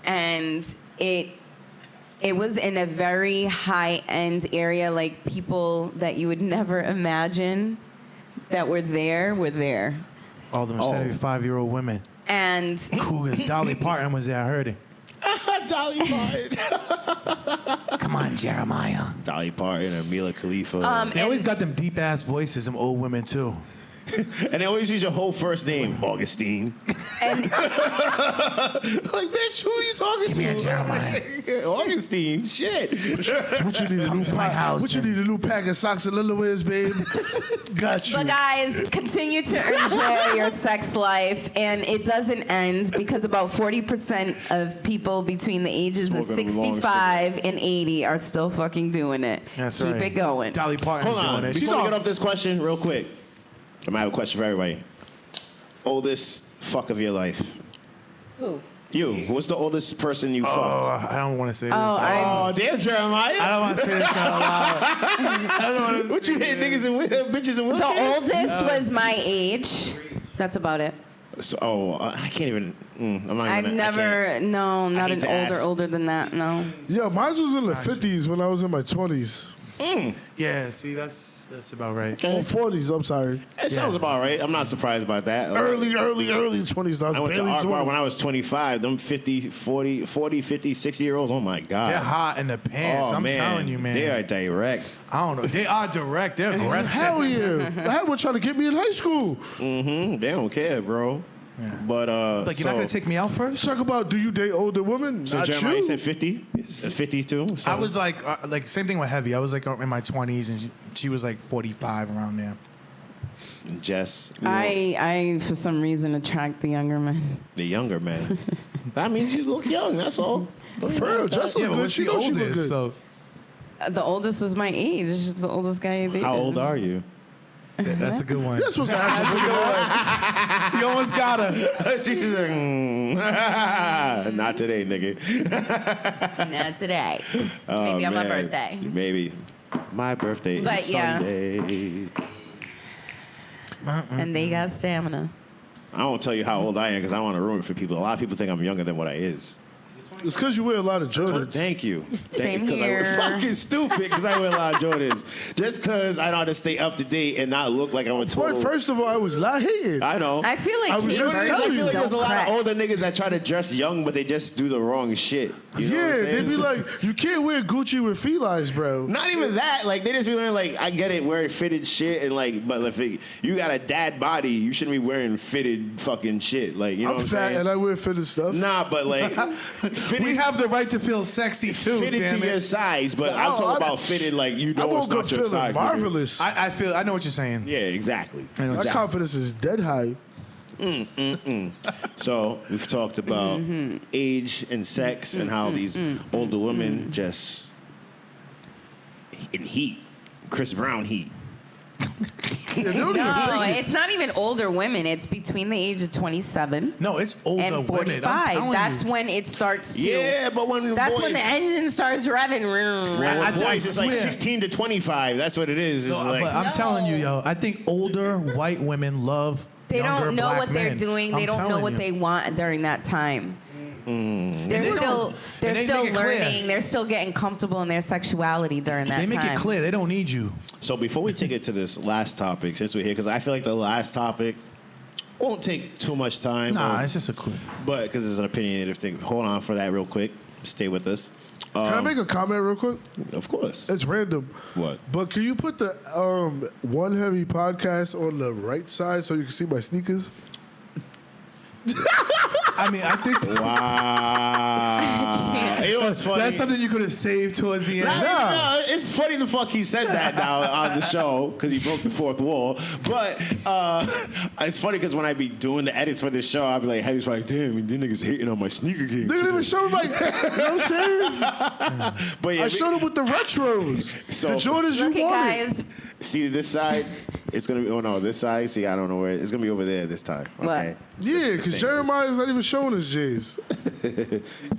and it was in a very high-end area, like people that you would never imagine that were there were there. All them 75-year-old women. And Cougars. Dolly Parton was there. I heard it. Dolly Parton. Come on, Jeremiah. Dolly Parton and Mila Khalifa. They always got them deep-ass voices, them old women, too. And they always use your whole first name, Augustine. And Like, bitch, who are you talking Give to? me a Jeremiah. Augustine, shit. What you need a new to my house What you and- need a new pack of socks and Lil Wiz, babe. Got you. But guys, continue to enjoy your sex life, and it doesn't end because about 40% of people between the ages of Smoking long 65 and 80 are still fucking doing it. That's Keep right. it going. Dolly Parton's Hold on. doing it. She's Before we all get off this question, real quick, I might have a question for everybody. Oldest fuck of your life? Who? You. What's the oldest person you Oh, fucked? I don't want to say this. Oh, damn, Jeremiah. I don't want to say this out loud. What you hit niggas and bitches and The wheelchairs? oldest was my age. That's about it. So, I can't even. I'm not I've even. never, no, not hate an to ask. older than that, no. Yeah, mine was in the 50s when I was in my 20s. Yeah, see, that's about right. Or 40s, I'm sorry. It sounds about right. I'm not surprised about that. Early 20s. I went to barely Art Bar 20. when I was 25. Them 40, 50, 60-year-olds. Oh my God. They're hot in the pants. Oh, I'm man. telling you, man. They are direct. I don't know. They are direct. They're aggressive. Hell yeah. I had one trying to get me in high school. They don't care, bro. Yeah. But Like, you're not going to take me out first? Talk about, do you date older women? So Not Jeremiah you. said 50. 52. So. I was like same thing with Heavy. I was like in my 20s, and she was like 45 around there. Jess. I for some reason attract the younger men. The younger man. That means you look young. That's all. For real, Jess Yeah, look but good. what's She the knows she look oldest? good. So The oldest was my age. It's the oldest guy I dated. How old are you? that's a good one. You're supposed to answer for that. You almost got her. She's like, not today, nigga. Not today. Oh, Maybe on my man. birthday. Maybe. My birthday But is yeah. Sunday. And they got stamina. I won't tell you how old I am because I don't want to ruin it for people. A lot of people think I'm younger than what I is. It's because you wear a lot of Jordans. Thank you. Same Because I was here. fucking stupid because I wear a lot of Jordans. Just because I know how to stay up to date and not look like I'm a total. First of all, I was not hating. I know. I feel like I was Kate just Virgins telling you. I feel like there's a don't lot crack. of older niggas that try to dress young, but they just do the wrong shit. You know what I'm Yeah, saying? they be like, you can't wear Gucci with felines, bro. Not even that. Like, they just be like, I get it, wearing fitted shit, and like, but if you got a dad body, you shouldn't be wearing fitted fucking shit. Like, you know I'm what I'm fat saying? and I wear fitted stuff. Nah, but like, fitted, We have the right to feel sexy too. fitted Damn to your it. size, but I'm No, talking I- about fitted like you I know it's woke up not your feeling size. nigga. marvelous. I know what you're saying. Yeah, exactly. I know My exactly. confidence is dead high. So we've talked about age and sex and how these older women just in heat, Chris Brown heat. Yeah, they don't even No, fake it. it's not even older women. It's between the age of 27 No, it's older and women. 45. I'm telling That's you. when it starts to. Yeah, but when That's boys, when the engine starts revving. well, I boys it's like swear. 16 to 25. That's what it is. It's No, like, but I'm telling you, yo, I think older white women love They younger don't know black what they're men. doing. They I'm don't know telling what you. they want during that time. they They're don't- still and they're they still make it clear. learning. They're still getting comfortable in their sexuality during that They make time. it clear they don't need you. so before we take it to this last topic, since we're here, because I feel like the last topic won't take too much time. Nah, or- it's just a clue. but because it's an opinionative thing. Hold on for that real quick. Stay with us. Can I make a comment real quick? Of course. It's random. What? But can you put the One Heavy podcast on the right side so you can see my sneakers? I mean, I think Wow. You know what's funny? that's something you could have saved towards the end. No, it's funny the fuck he said that now on the show because he broke the fourth wall. But it's funny because when I be doing the edits for this show, I'll be like, Heavy's like, damn, these niggas hating on my sneaker game. They didn't even show me my, you know what I'm saying? But yeah, I showed them with the retros. So- the Jordans Look you at wanted. guys. see this side, it's gonna be. Oh no, this side. See, I don't know where it's gonna be over there this time. Okay. Yeah, because Jeremiah's not even showing his J's.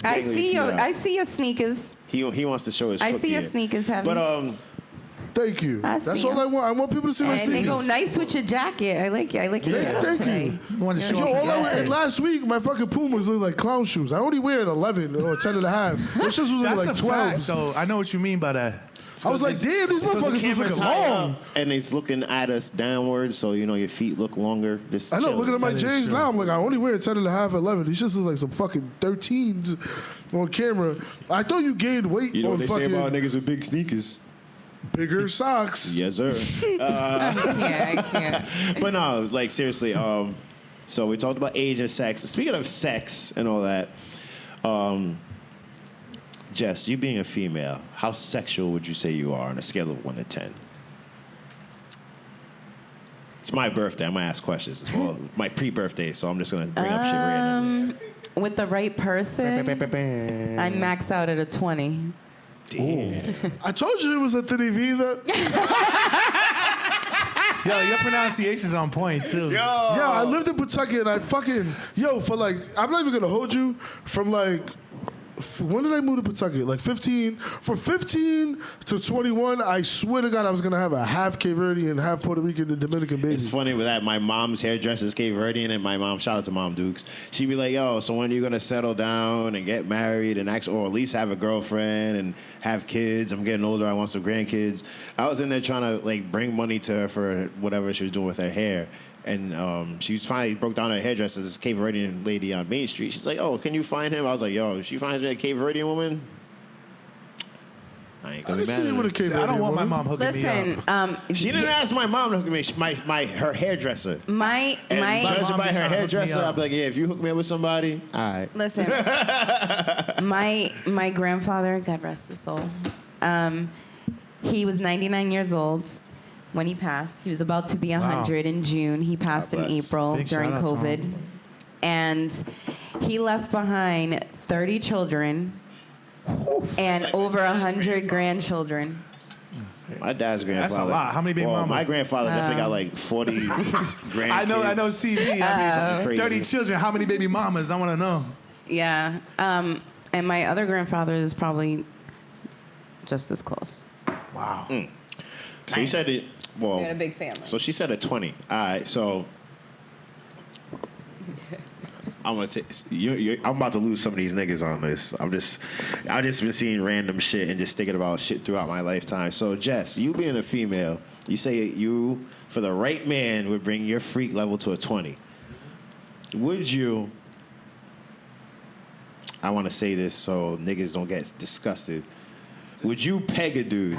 I Dangly see your feet out. I see your sneakers. He wants to show his. I foot see your gear. sneakers, Heavy. But Thank you. I That's see all I 'em. want. I want people to see my And they sneakers. go nice with your jacket. I like it. I like your Thank jacket you. today. Wanted to show Yo, off his all I wear, outfit. and last week, my fucking Pumas look like clown shoes. I only wear an 11 or 10 and a half. Those shits was That's like a 12s. fact, though. I know what you mean by that. I was like, damn, these Because the motherfuckers is camera's looking high long. up and it's looking at us downward, so you know your feet look longer. This I know, chill. looking at my That is J's true. now, I'm like, I only wear 10 and a half, 11. These shits look like some fucking 13s on camera. I thought you gained weight You know on what they say fucking about niggas with big sneakers? bigger socks. Yes, sir. Yeah, I can't. But no, like seriously. So we talked about age and sex. Speaking of sex and all that, Jess, you being a female, how sexual would you say you are on a scale of 1 to 10? It's my birthday. I'm gonna ask questions as well. My pre-birthday, so I'm just gonna bring up shit randomly. With the right person, I max out at a 20. Damn. I told you it was a titty vida. Yo, your pronunciation's on point, too. Yeah, I lived in Pawtucket and I fucking, for like, I'm not even gonna hold you, from like, when did I move to Pawtucket? Like 15. From 15 to 21, I swear to God I was gonna have a half Cape Verdean, half Puerto Rican and Dominican baby. It's funny with that. My mom's hairdresser is Cape Verdean, and my mom, shout out to Mom Dukes, she'd be like, yo, so when are you going to settle down and get married and actually, or at least have a girlfriend and have kids? I'm getting older. I want some grandkids. I was in there trying to like bring money to her for whatever she was doing with her hair. And she finally broke down her hairdresser, this Cape Verdean lady on Main Street. She's like, oh, can you find him? I was like, yo, if she finds me a Cape Verdean woman, I ain't I gonna be didn't mad see at you her. with a Cape See, I don't Verdean want my woman. mom hooking me Listen, up. She didn't ask my mom to hook me, her hairdresser. my And judging mom by be her trying to hook me hairdresser, up. I'd be like, yeah, if you hook me up with somebody, all right. listen. my grandfather, God rest his soul, he was 99 years old when he passed. He was about to be 100 in June. He passed in God bless. April Big during shout out to COVID. him. And he left behind 30 children and over 100 grandchildren. My dad's grandfather. That's a lot. How many baby well, mamas? My grandfather definitely got like 40 grandkids. I know CV. I mean, Crazy. 30 children. How many baby mamas? I want to know. Yeah. And my other grandfather is probably just as close. Wow. So you said it. Well, They had a big family. so she said a 20. All right, so I'm gonna I'm about to lose some of these niggas on this. I just been seeing random shit and just thinking about shit throughout my lifetime. So Jess, you being a female, you say you for the right man would bring your freak level to a 20. Would you? I want to say this so niggas don't get disgusted. Would you peg a dude?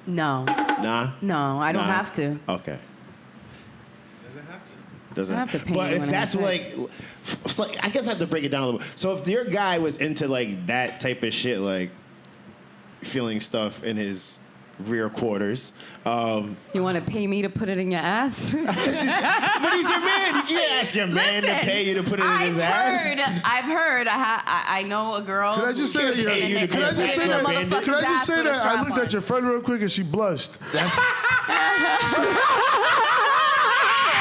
No. Nah. No, I don't have to. Okay. Doesn't I have to pay but you if when that's I'm like, I guess I have to break it down a little bit. So if your guy was into like that type of shit, like feeling stuff in his rear quarters, You want to pay me to put it in your ass? but he's your man. You can't ask your man to pay you to put it in his ass. I've heard. I know a girl. Can I just say that? Can I just say that? Can I just say that? I looked at your friend real quick and she blushed.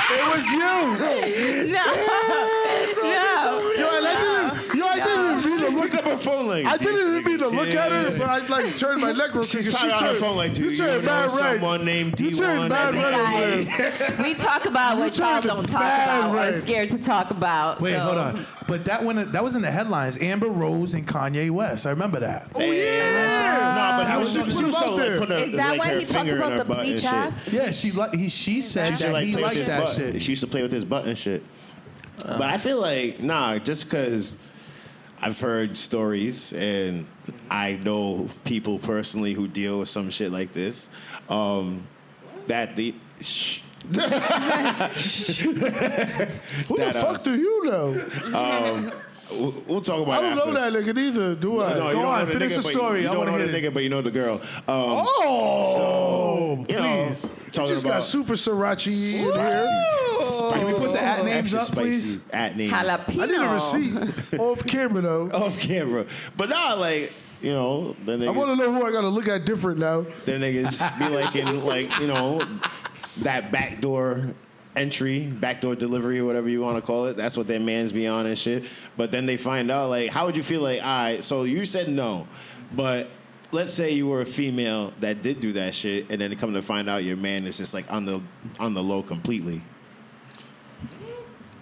It was you. No. I didn't mean to look up her phone like. I didn't mean to look at her, but I like turned my neck real quick. She's and talking on her phone like, dude, you turned know bad right. someone named D-Wun. You turned bad right. We talk about what y'all don't talk about or are scared to talk about. Wait, so. hold on. But that was in the headlines. Amber Rose and Kanye West. I remember that. Oh yeah. No, but she was like putting Is that why he talked about the bleach ass? Yeah, she said that he liked that shit. She used to play with his butt and shit. But I feel like, just because I've heard stories and I know people personally who deal with some shit like this, that the... Who the fuck do you know? We'll talk about it I don't know that nigga either, do I? No, Go on, finish the story. You I don't want to know hear the it. nigga, but you know the girl. Please. Talking Just about got super sriracha in here. Can we put the at names extra up, please? spicy at names. Jalapeno. I need a receipt off camera though. Off camera. But like, the niggas... I want to know who I got to look at different now. The niggas be like in that backdoor entry, backdoor delivery, or whatever you want to call it. That's what their mans be on and shit. But then they find out, like, how would you feel like, all right, so you said no, but let's say you were a female that did do that shit, and then come to find out your man is just like on the low completely.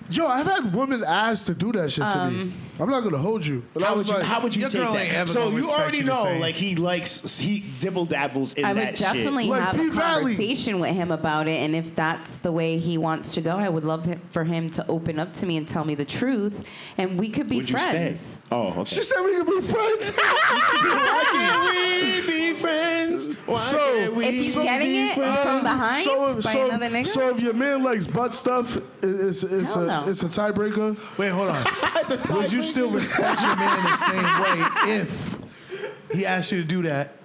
Yo, I've had women ask to do that shit to me. I'm not gonna hold you. But How would you Your take girl ain't that? ever So gonna you respect already you the know, same. like he dibble dabbles in I that would definitely shit. Like have a P-Valley. conversation with him about it, and if that's the way he wants to go, I would love for him to open up to me and tell me the truth, and we could be Would you friends. stay? Oh, okay. She said we could be friends. Why can't we be friends? Why So, can't we If he's be getting it friends? from behind by another nigga, so if your man likes butt stuff, it's a Hell no. tiebreaker. Wait, hold on. Would you still respect your man the same way if he asked you to do that?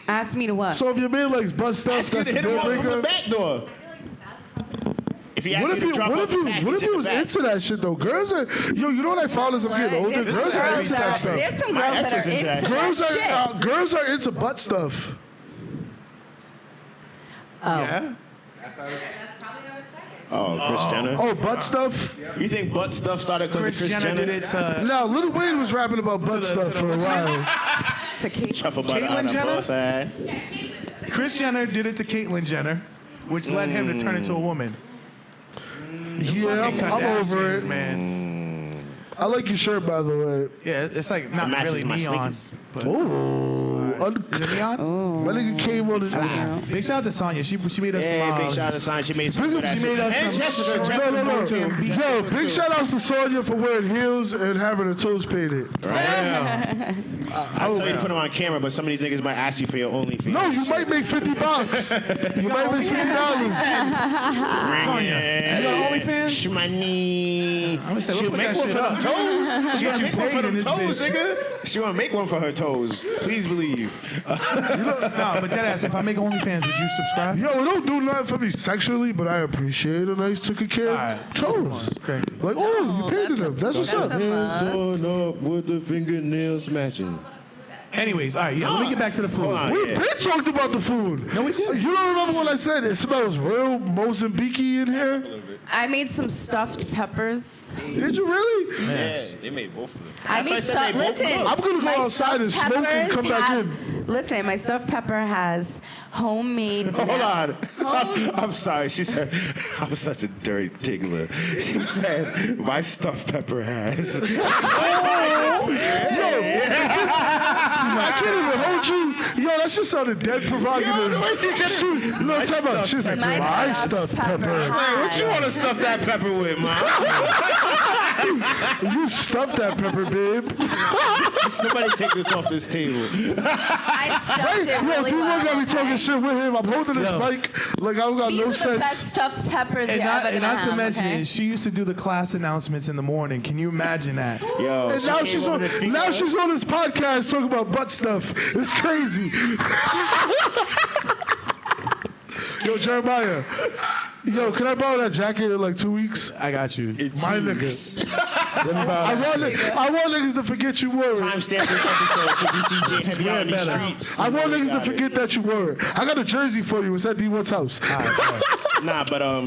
ask me to what? So if your man likes butt stuff, Ask you that's to a hit him off from the deal breaker. back door. If he What asked if you you to drop off the package what if in he the was back? into that shit though? Girls are you know what I found as I'm getting older? There's Girls some are girls into that that are, stuff. there's some My girls ex that was are into into that that shit. Girls are into butt stuff. Yeah. Oh, Kris Jenner. Oh, butt stuff. You think butt stuff started because of Kris Kris Jenner Jenner? did it to Now, Lil Wayne was rapping about butt stuff for a while. To Kate. Shuffle butt Caitlyn on a Jenner? boss ad. Kris Jenner did it to Caitlyn Jenner, which led him to turn into a woman. Yeah, I'm over Kardashians, it. man. I like your shirt, by the way. Yeah, it's like not matches really my neon. sneakers. But Oh, is it neon? my nigga came on the. Big shout out to Sonya. She made us Yeah, some. big shout out to Sign. She made some good ass. She made us And some. Jessica. Yo, big shout outs to Sonya for wearing heels and having her toes painted. I tell you to put them on camera, but some of these niggas might ask you for your OnlyFans. No, you might make $50. You might make $50. Sonya, you got OnlyFans? Shmoney. I'm gonna say, She'll we'll put make that one shit for them up. toes. She'll you make one for paid them in this toes, bitch. nigga. She gonna make one for her toes. Please believe. No, but deadass, if I make OnlyFans, would you subscribe? Yo, it don't do nothing for me sexually, but I appreciate a nice took care Alright. of toes. Okay. Like, oh, you painted them. That's what's That's up. a must. Doing up with the fingernails matching. Anyways, all right, yeah, let me get back to the food. Hold on. We Yeah. been talked about the food. No, we didn't. You don't remember when I said it smells real Mozambique in here? I made some stuffed peppers. Did you really? Yeah, they made both of them. I That's why made said they stuff. both Listen, look. I'm gonna go my outside and stuffed smoke and peppers come back have in. Listen, my stuffed pepper has homemade. Hold on. I'm sorry. She said, I'm such a dirty tickler. She said, my stuffed pepper has. I can't even hold you. Yo, that shit sounded dead provocative. Yo, the way she said it. Look, tell me. She's like, My my stuffed stuffed pepper. has- What you want to stuff that pepper with, man? You stuffed that pepper, babe. Somebody take this off this table. I stuffed it really people well. got me talking okay? shit with him. I'm holding this Yo. mic like I don't got These no are the best sense. stuffed peppers And you're not, ever and gonna not to have, mention, okay? she used to do the class announcements in the morning. Can you imagine that? Yo, And now she's on this podcast talking about butt stuff. It's crazy. Yo, Jeremiah. Yo, can I borrow that jacket in like 2 weeks? I got you. My nigga. I want niggas to forget you were. Timestamp this episode so if you see Jay heavy out in the streets. I want niggas to forget that you were. I got a jersey for you. It's at D-Wun's house. Nah, but I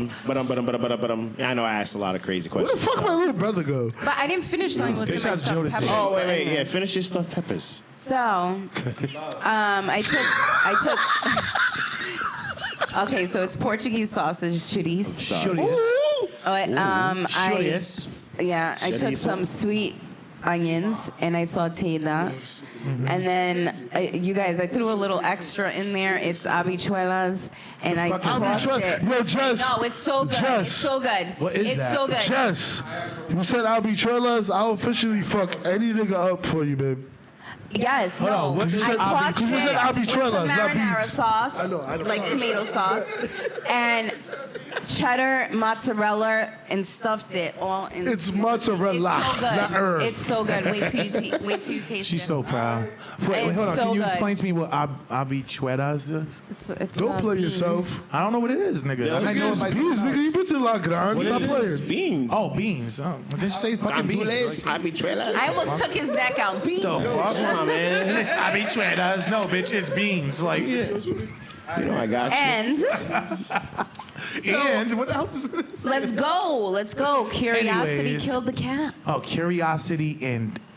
know I asked a lot of crazy Where questions. the fuck my little brother go? But I didn't finish telling you what's in my Shout out stuffed Jodeci. peppers. Oh, wait, yeah, finish your stuffed peppers. So, I took. Okay, so it's Portuguese sausage, chouriço. Chouriço. I took some sweet onions and I sauteed that. And then, you guys, I threw a little extra in there. It's habichuelas, and I tossed it. Yo, Jess. No, it's so good. Jess. It's so good. What is it's that? so good. Jess, you said habichuelas. I'll officially fuck any nigga up for you, babe. Yes, Hold no. on, what you I said tossed you it said habichuelas, with some not marinara beans. sauce, I know, like sorry. tomato sauce, and cheddar, mozzarella, and stuffed it all in. It's mozzarella, It's so good. not herb. It's so good. Wait till you taste She's it. so proud. Wait, It's hold on. so Can you good. explain to me what habichuelas is? It's Don't play bean. yourself. I don't know what it is, nigga. Yeah, I might know it It's by beans, something nigga. You else. been to La Grande. What Stop is it? playing. Beans. Oh, beans. Oh, just say fucking beans. Gandules, Like, habichuelas. I almost took his neck out. Bean. the fuck? Come on, man. It's habichuelas. No, bitch, it's beans. Like, You know I got you. and what else is this? Let's go. Curiosity Anyways. killed the cat. Oh, curiosity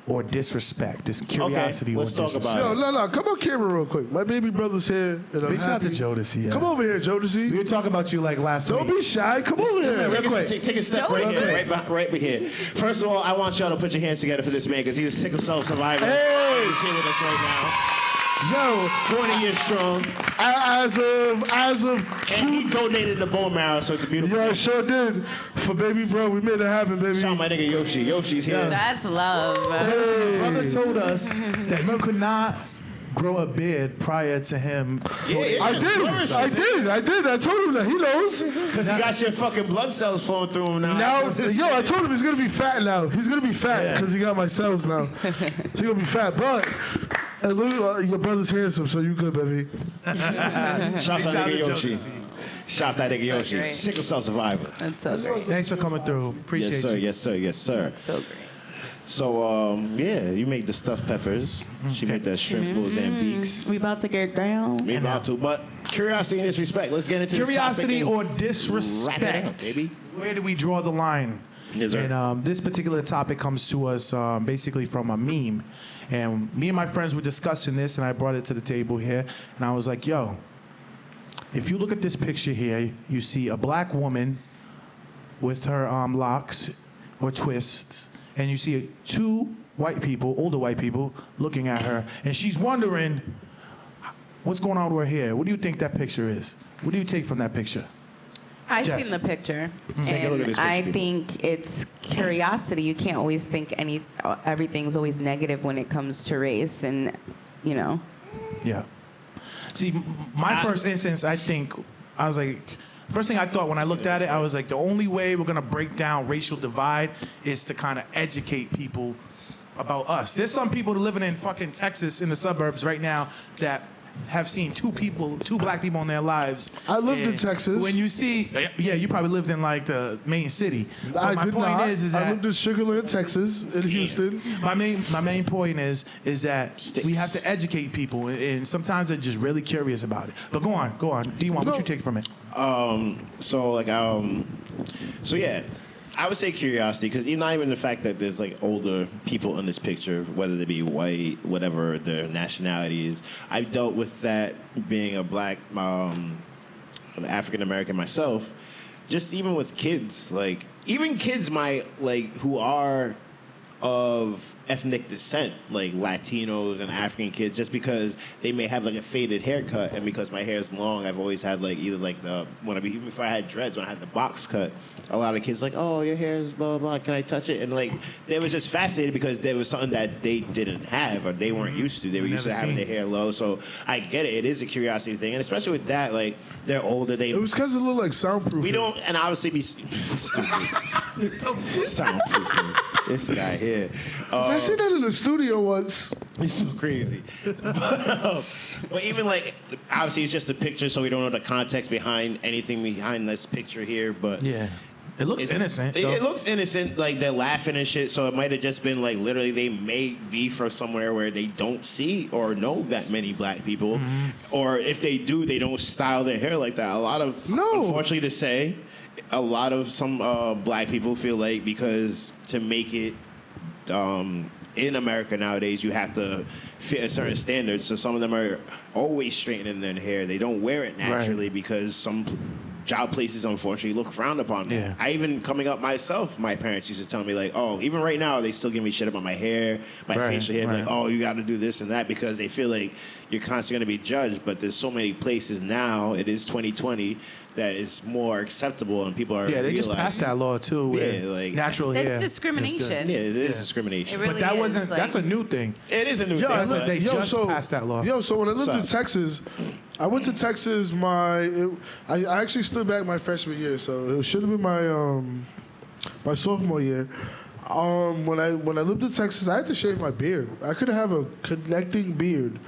or disrespect. This curiosity let's or talk disrespect. about Yo, no, come on camera real quick. My baby brother's here, and I'm Big shout out to happy. Jodeci. Yeah. Come over here, We Jodeci. were talking about you like last Don't week. be shy. Come over here. Take a step right here, right here. First of all, I want y'all to put your hands together for this man because he's a sickle cell survivor. Hey! He's here with us right now. Yo, Going a year strong. as of And he donated the bone marrow, so it's a beautiful. yeah, I sure did. For baby bro, we made it happen, baby. Shout out my nigga Yoshi. Yoshi's here. That's love. Jodeci, my brother told us that Mel could not grow a beard prior to him. Yeah, I did. I told him that. He knows. Because he got your fucking blood cells flowing through him now. Now, So this- yo, I told him he's gonna be fat now. He's gonna be fat because he got my cells now. He's gonna be fat, but look, your brother's handsome, so you good, baby. Shouts out Shout out nigga to Yoshi. Jodeci. Shouts that nigga Yoshi. great. Sickle cell survivor. That's so great. Thanks for coming through. Appreciate Yes, sir. you. Yes, sir. Yes, sir. So great. So, yeah, you make the stuffed peppers. She made the shrimp balls and beaks. We about to get down. Me about to, but curiosity and disrespect. Let's get into Curiosity this topic or and wrap it up, disrespect, baby. Where do we draw the line? Yes, sir. And this particular topic comes to us basically from a meme. And me and my friends were discussing this, and I brought it to the table here. And I was like, yo, if you look at this picture here, you see a black woman with her locks or twists, and you see two white people, older white people, looking at her, and she's wondering, what's going on with her hair? What do you think that picture is? What do you take from that picture? I've Jess. seen the picture, Take a look at and this picture, I people. think it's curiosity. You can't always think everything's always negative when it comes to race, and you know. Yeah. See, my first instance, I was like, first thing I thought when I looked at it, I was like, the only way we're gonna break down racial divide is to kind of educate people about us. There's some people living in fucking Texas in the suburbs right now that have seen two black people in their lives. I lived in And Texas. When you see, yeah, you probably lived in like the main city. But I my did point not. is I that lived in Sugar Land, Texas, in Houston. my main point is that Sticks. we have to educate people, and sometimes they're just really curious about it. But go on, D-Wun, what No. you take from it? So yeah, I would say curiosity, because even not even the fact that there's like older people in this picture, whether they be white, whatever their nationality is. I've dealt with that being a black African American myself. Just even with kids, like even kids who are of ethnic descent, like Latinos and African kids, just because they may have like a faded haircut, and because my hair is long, I've always had like either like even if I had dreads, when I had the box cut, a lot of kids like, oh, your hair is blah blah, can I touch it? And like they was just fascinated because there was something that they didn't have or they weren't used to. They were used to having their hair low, so I get it. It is a curiosity thing, and especially with that, like they're older. It was because it looked like soundproof. We don't, and obviously be stupid. Soundproofing. This guy here. I seen that in the studio once. It's so crazy. But even like, obviously it's just a picture, so we don't know the context behind anything behind this picture here. But yeah, it looks innocent. It looks innocent, like they're laughing and shit. So it might have just been like literally they may be from somewhere where they don't see or know that many black people, or if they do, they don't style their hair like that. Unfortunately to say, a lot of some black people feel like because to make it in America nowadays, you have to fit a certain standard. So some of them are always straightening their hair. They don't wear it naturally because some job places, unfortunately, look frowned upon. Yeah. I even coming up myself, my parents used to tell me like, oh, even right now, they still give me shit about my hair, my facial hair. Like, oh, you got to do this and that because they feel like you're constantly going to be judged. But there's so many places now, it is 2020, that is more acceptable and people are they just passed that law too. Like natural hair. That's discrimination. Yeah, it is discrimination. It really but that is, wasn't. That's a new thing. It is a new thing. They just passed that law. So when I lived in Texas, I went to Texas. I actually stood back my freshman year, so it should have been my sophomore year. When I lived in Texas, I had to shave my beard. I couldn't have a connecting beard.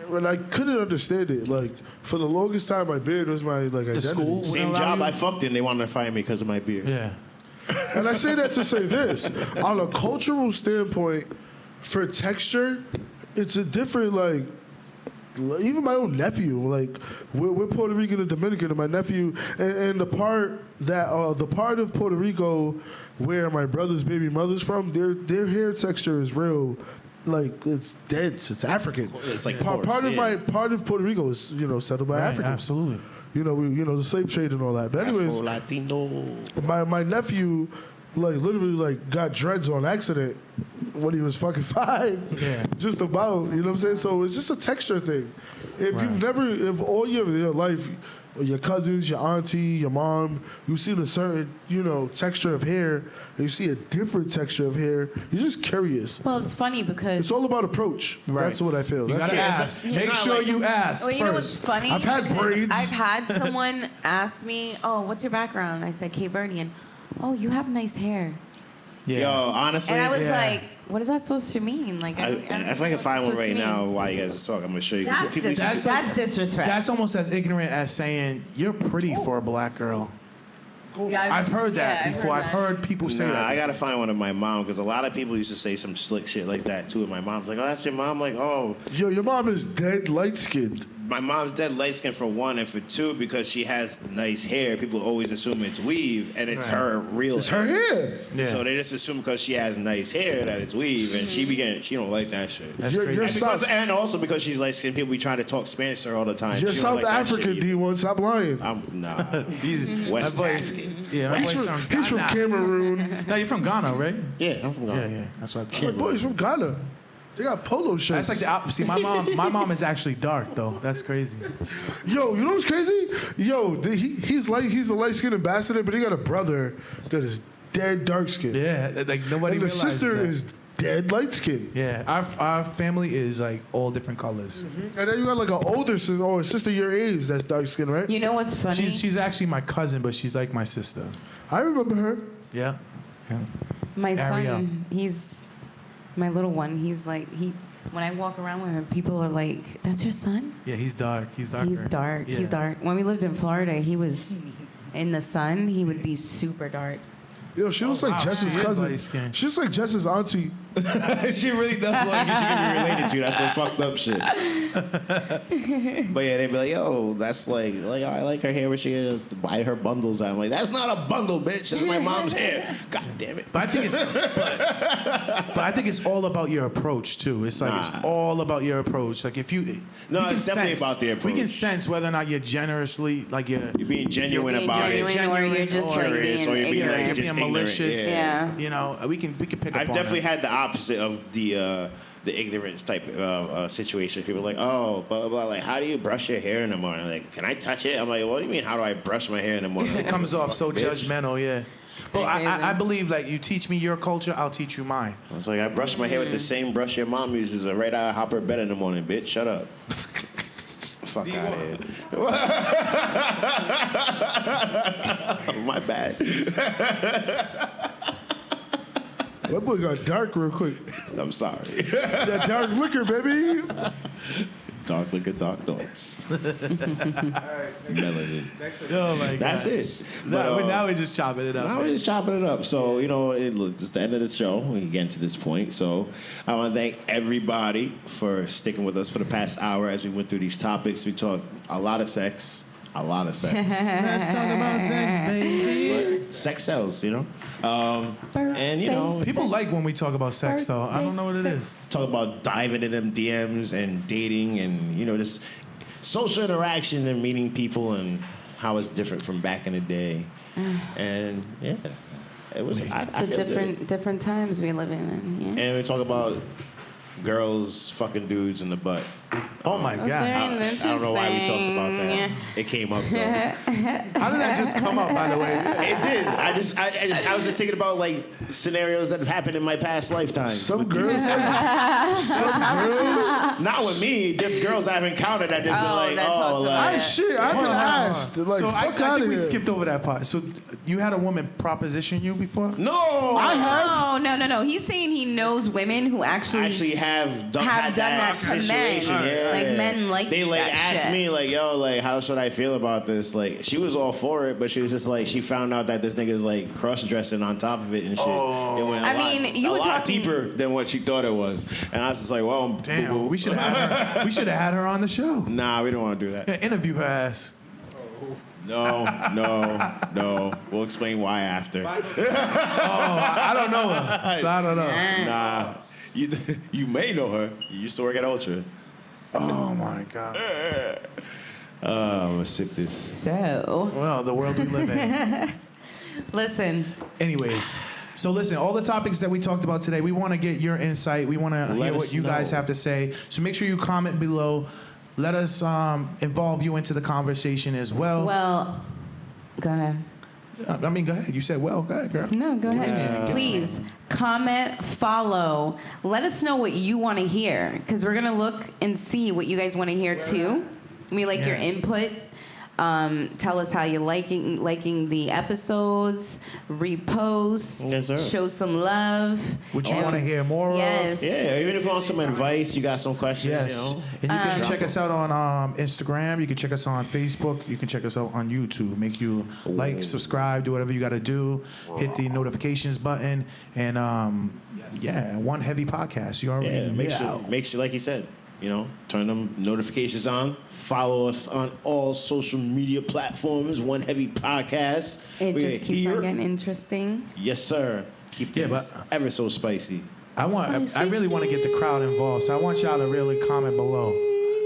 And I couldn't understand it. Like, for the longest time, my beard was my identity. School same job I fucked in, they wanted to fire me because of my beard. Yeah. And I say that to say this. On a cultural standpoint, for texture, it's a different, even my own nephew, we're Puerto Rican and Dominican, and my nephew, and the part of Puerto Rico where my brother's baby mother's from, their hair texture is real. It's dense. It's African. It's like part of Puerto Rico is settled by Africans. Absolutely. The slave trade and all that. But anyways, Latino. My nephew literally got dreads on accident when he was fucking 5. Yeah. Just about. You know what I'm saying? So it's just a texture thing. If all your life, your cousins, your auntie, your mom, you've seen a certain, texture of hair, and you see a different texture of hair, you're just curious. Well, it's funny because It's all about approach. Right. That's what I feel. You That's gotta it. ask. Make sure you ask Well, you know what's first. funny? I've had Because braids. I've had someone ask me, "Oh, what's your background?" I said, "Cape Verdean." "Oh, you have nice hair." Yeah. Yo, honestly, And I was Yeah. like, "What is that supposed to mean?" Like, if I can find one right now while you guys are talking, I'm gonna show you. That's, People- that's disrespect. That's almost as ignorant as saying you're pretty for a black girl. Yeah, I've heard that yeah, before. I've heard people say Nah, that. I gotta find one of my mom because a lot of people used to say some slick shit like that too. And my mom's like, "Oh, that's your mom." Like, "Oh, Yo, your mom is dead light skinned. my mom's dead light skin for one, and for two, because she has nice hair. People always assume it's weave, and it's her real. It's her hair. Yeah. So they just assume because she has nice hair that it's weave, and she don't like that shit. That's You're- crazy. you're And, South- and also because she's light skinned, people be trying to talk Spanish to her all the time. You're She don't South like that shit African, either. D-Wun. Stop lying. I'm nah. He's West my boy- African. Yeah, my boy's from He's from Ghana. Cameroon. No, you're from Ghana, right? Yeah, I'm from Ghana. Yeah. That's what I My boy's from Ghana. They got polo shirts. That's like the opposite. See, my mom is actually dark though. That's crazy. Yo, you know what's crazy? Yo, he's a light skinned ambassador, but he got a brother that is dead dark skinned. Yeah, like nobody And the realizes sister that. is dead light skinned. Yeah, our family is like all different colors. And then you got like an older sister or a sister your age that's dark skinned, right? You know what's funny? She's actually my cousin, but she's like my sister. I remember her. Yeah. My Ariel. son, he's my little one. He's like when I walk around with him, people are like, "That's your son?" Yeah, he's dark. He's darker. He's dark. Yeah. He's dark. When we lived in Florida, he was in the sun. He would be super dark. Yo, she looks like wow, Jess's she is cousin. light-skinned. She's like Jess's auntie. She really does look like she can be related to. That's some fucked up shit. But yeah, they'd be like, yo, that's like I like her hair where she buy her bundles. I'm like, that's not a bundle, bitch. That's my mom's hair. God damn it. But I think it's all about your approach too. It's like it's all about your approach. Like if you, No, it's definitely about the approach. We can sense whether or not you're generously like you're being genuine You're being about it. genuine, or you're just like curious, being or you're being, ignorant. like, you're just being malicious. Yeah. You know, we can pick up I've on definitely that. had the opposite of the ignorance type of situation. People are like, oh, blah, blah, blah. Like, how do you brush your hair in the morning? Like, can I touch it? I'm like, what do you mean, how do I brush my hair in the morning? It comes off so Bitch. judgmental, yeah. But I believe that you teach me your culture, I'll teach you mine. I was like, I brush my hair with the same brush your mom uses. Right out of hop her bed in the morning, bitch. Shut up. Fuck out of here. My bad. That boy got dark real quick. I'm sorry. That dark liquor, baby. Dark liquor, dark thoughts. Melanin. Oh my God. That's it. Now we're just chopping it up. Now we're just chopping it up. So, it's the end of the show. We get to this point. So, I want to thank everybody for sticking with us for the past hour as we went through these topics. We talked a lot of sex. A lot of sex. Let's talk about sex, baby. But sex sells, and, People like when we talk about sex, though. I don't know what it is. talk about diving in them DMs and dating and, just social interaction and meeting people and how it's different from back in the day. And, yeah. It was. I It's feel good. different times we live in. Yeah. And we talk about girls fucking dudes in the butt. Oh my God. very I don't know why we talked about that. interesting. It came up though. How did that just come up, by the way? It did. I was just thinking about like scenarios that have happened in my past lifetime. Some girls, Not with me, just girls I've encountered that just been like, that talks about it. I've been asked. Like, So I fuck out think of we here. skipped over that part. So you had a woman proposition you before? No, I have. No. He's saying he knows women who actually have done done that to men. situation. Yeah. Like, men like they like that asked shit. me like, yo, like how should I feel about this? Like she was all for it, but she was just like she found out that this nigga's like cross dressing on top of it and shit. It went you a were lot talking deeper than what she thought it was, and I was just like, well, Damn, boo-boo. we should have had her on the show. Nah, we don't want to do that. Yeah, interview her ass. No. We'll explain why after. I don't know her, so I don't know. Nah, you may know her. You used to work at Ultra. Oh my God. I'm gonna sip this. so. Well, the world we live in. Listen, Anyways, so listen, all the topics that we talked about today, we want to get your insight. We want to hear us what you guys know. have to say. So make sure you comment below. Let us involve you into the conversation as well. well, go ahead. I mean, go ahead. You said, well, go ahead, girl. No, go ahead. Please comment, follow. Let us know what you want to hear, because we're gonna look and see what you guys want to hear too. We like your input. Tell us how you're liking the episodes. Repost. Yes, sir. Show some love. What you And- want to hear more Yes. of? Yeah, even if you want some advice, you got some questions. Yes. And you can check us out on Instagram. You can check us on Facebook. You can check us out on YouTube. Make you like, subscribe, do whatever you got to do. Hit the notifications button. And, one heavy podcast. You already Yeah, make sure, like you said, turn them notifications on. Follow us on all social media platforms. One Heavy Podcast. It We just are keeps here. on getting interesting. Yes, sir. Keep Yeah, things but- ever so spicy. I really want to get the crowd involved. So I want y'all to really comment below.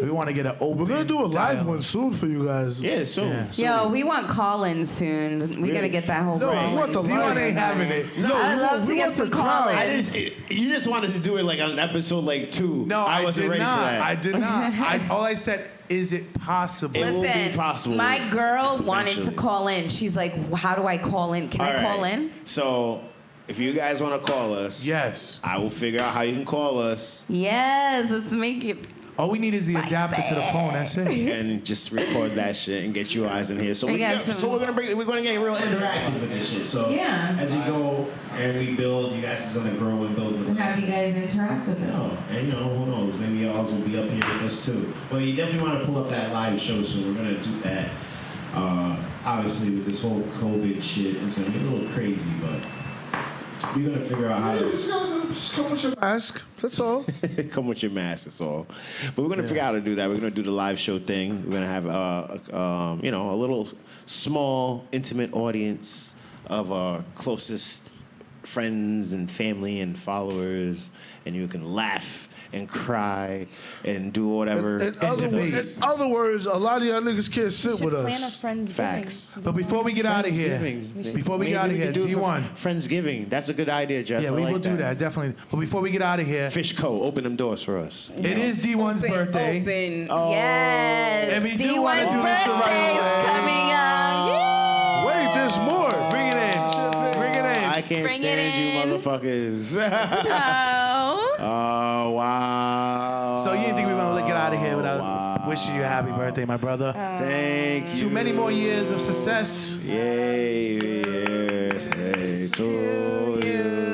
We want to get an open We're gonna do a live dialogue. one soon for you guys. Yeah, soon. Yeah. Yo, we want call-ins soon. We gotta get that whole No, we call-in. want the See why live. they having it. No, I'd love to we get want some the crowd. call-ins. You just wanted to do it like on episode 2. No, I wasn't did ready not. for that. I did not. All I said, is it possible? It will be Listen, possible my girl wanted to eventually. call in. She's like, how do I call in? Can All I right. call in? So, if you guys want to call us, Yes. I will figure out how you can call us Yes, let's make it. All we need is the adapter to the phone. That's it. and just record that shit and get you guys in here. So We we're got gonna get real interactive with this shit. So Yeah. as you go and we build, you guys is gonna grow and build with us. you guys interact with it. And who knows? Maybe y'all will be up here with us too. But you definitely want to pull up that live show, so we're gonna do that. Obviously, with this whole COVID shit, it's gonna be a little crazy, but We're gonna figure out how to Just come with your mask. That's all. come with your mask. That's all. But we're gonna figure out how to do that. We're gonna do the live show thing. We're gonna have a little small, intimate audience of our closest friends and family and followers, and you can laugh and cry and do whatever. In other words, a lot of y'all niggas can't sit with Plan a us. Friendsgiving. Facts. But before we get out of here, D-Wun. Friendsgiving. That's a good idea, Jess. Yeah, I we like will do that, definitely. But before we get out of here, Fish Co. Open them doors for us. it is D-Wun's birthday. Open. Oh. Yes. And we do wanna D-Wun's do this the right birthday is way. coming up. Yeah. Wait, there's more. Bring it in. Bring it in. I can't Bring it stand you in. motherfuckers. Oh. Oh, wow. So you didn't think we were going to get out of here without wishing you a happy birthday, my brother. Thank you. Too many more years of success. Yay. To you.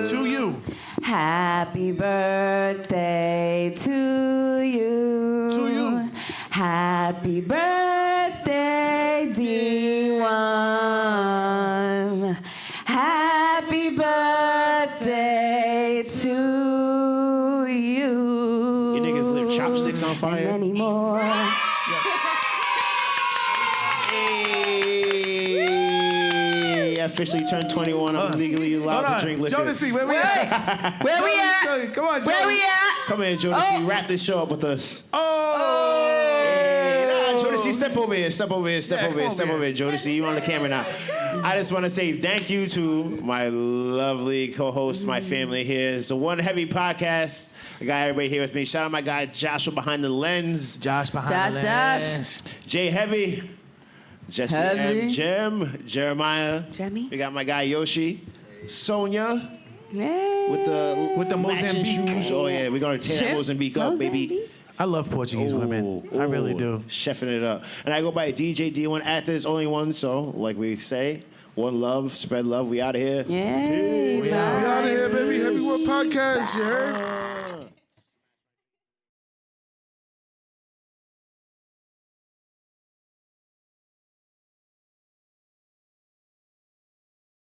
To you. Happy birthday to you. To you. Happy birthday, D-Wun. Happy birthday to you. You niggas live chopsticks on fire? And many more. Hey, officially turned 21. I'm legally allowed to drink liquor. Jodeci, where we at? Where we at? Come on, Where we at? Come here, Jodeci. Wrap this show up with us. Oh! Nah, Jodeci, step over here. Step over here. Step Yeah, over here. come Step over over here, Jodeci. You on the camera now. I just want to say thank you to my lovely co-host, my family here. It's a One Heavy podcast. I got everybody here with me. Shout out my guy Joshua behind the lens. Josh behind the lens. Jay Heavy. Jessi Heavy. Gem. Jeremiah. Jeremy. We got my guy Yoshi. Sonia. Hey. With the matching Mozambique. shoes. Oh yeah, we're gonna tear that Sure. Mozambique up, baby. Mozambique. I love Portuguese women. I really do. Chefing it up. And I go by DJ D-Wun at this only one, so like we say, one love, spread love. We out of here. Yay. We We out. out of here, baby. Heavyweight podcast, you heard?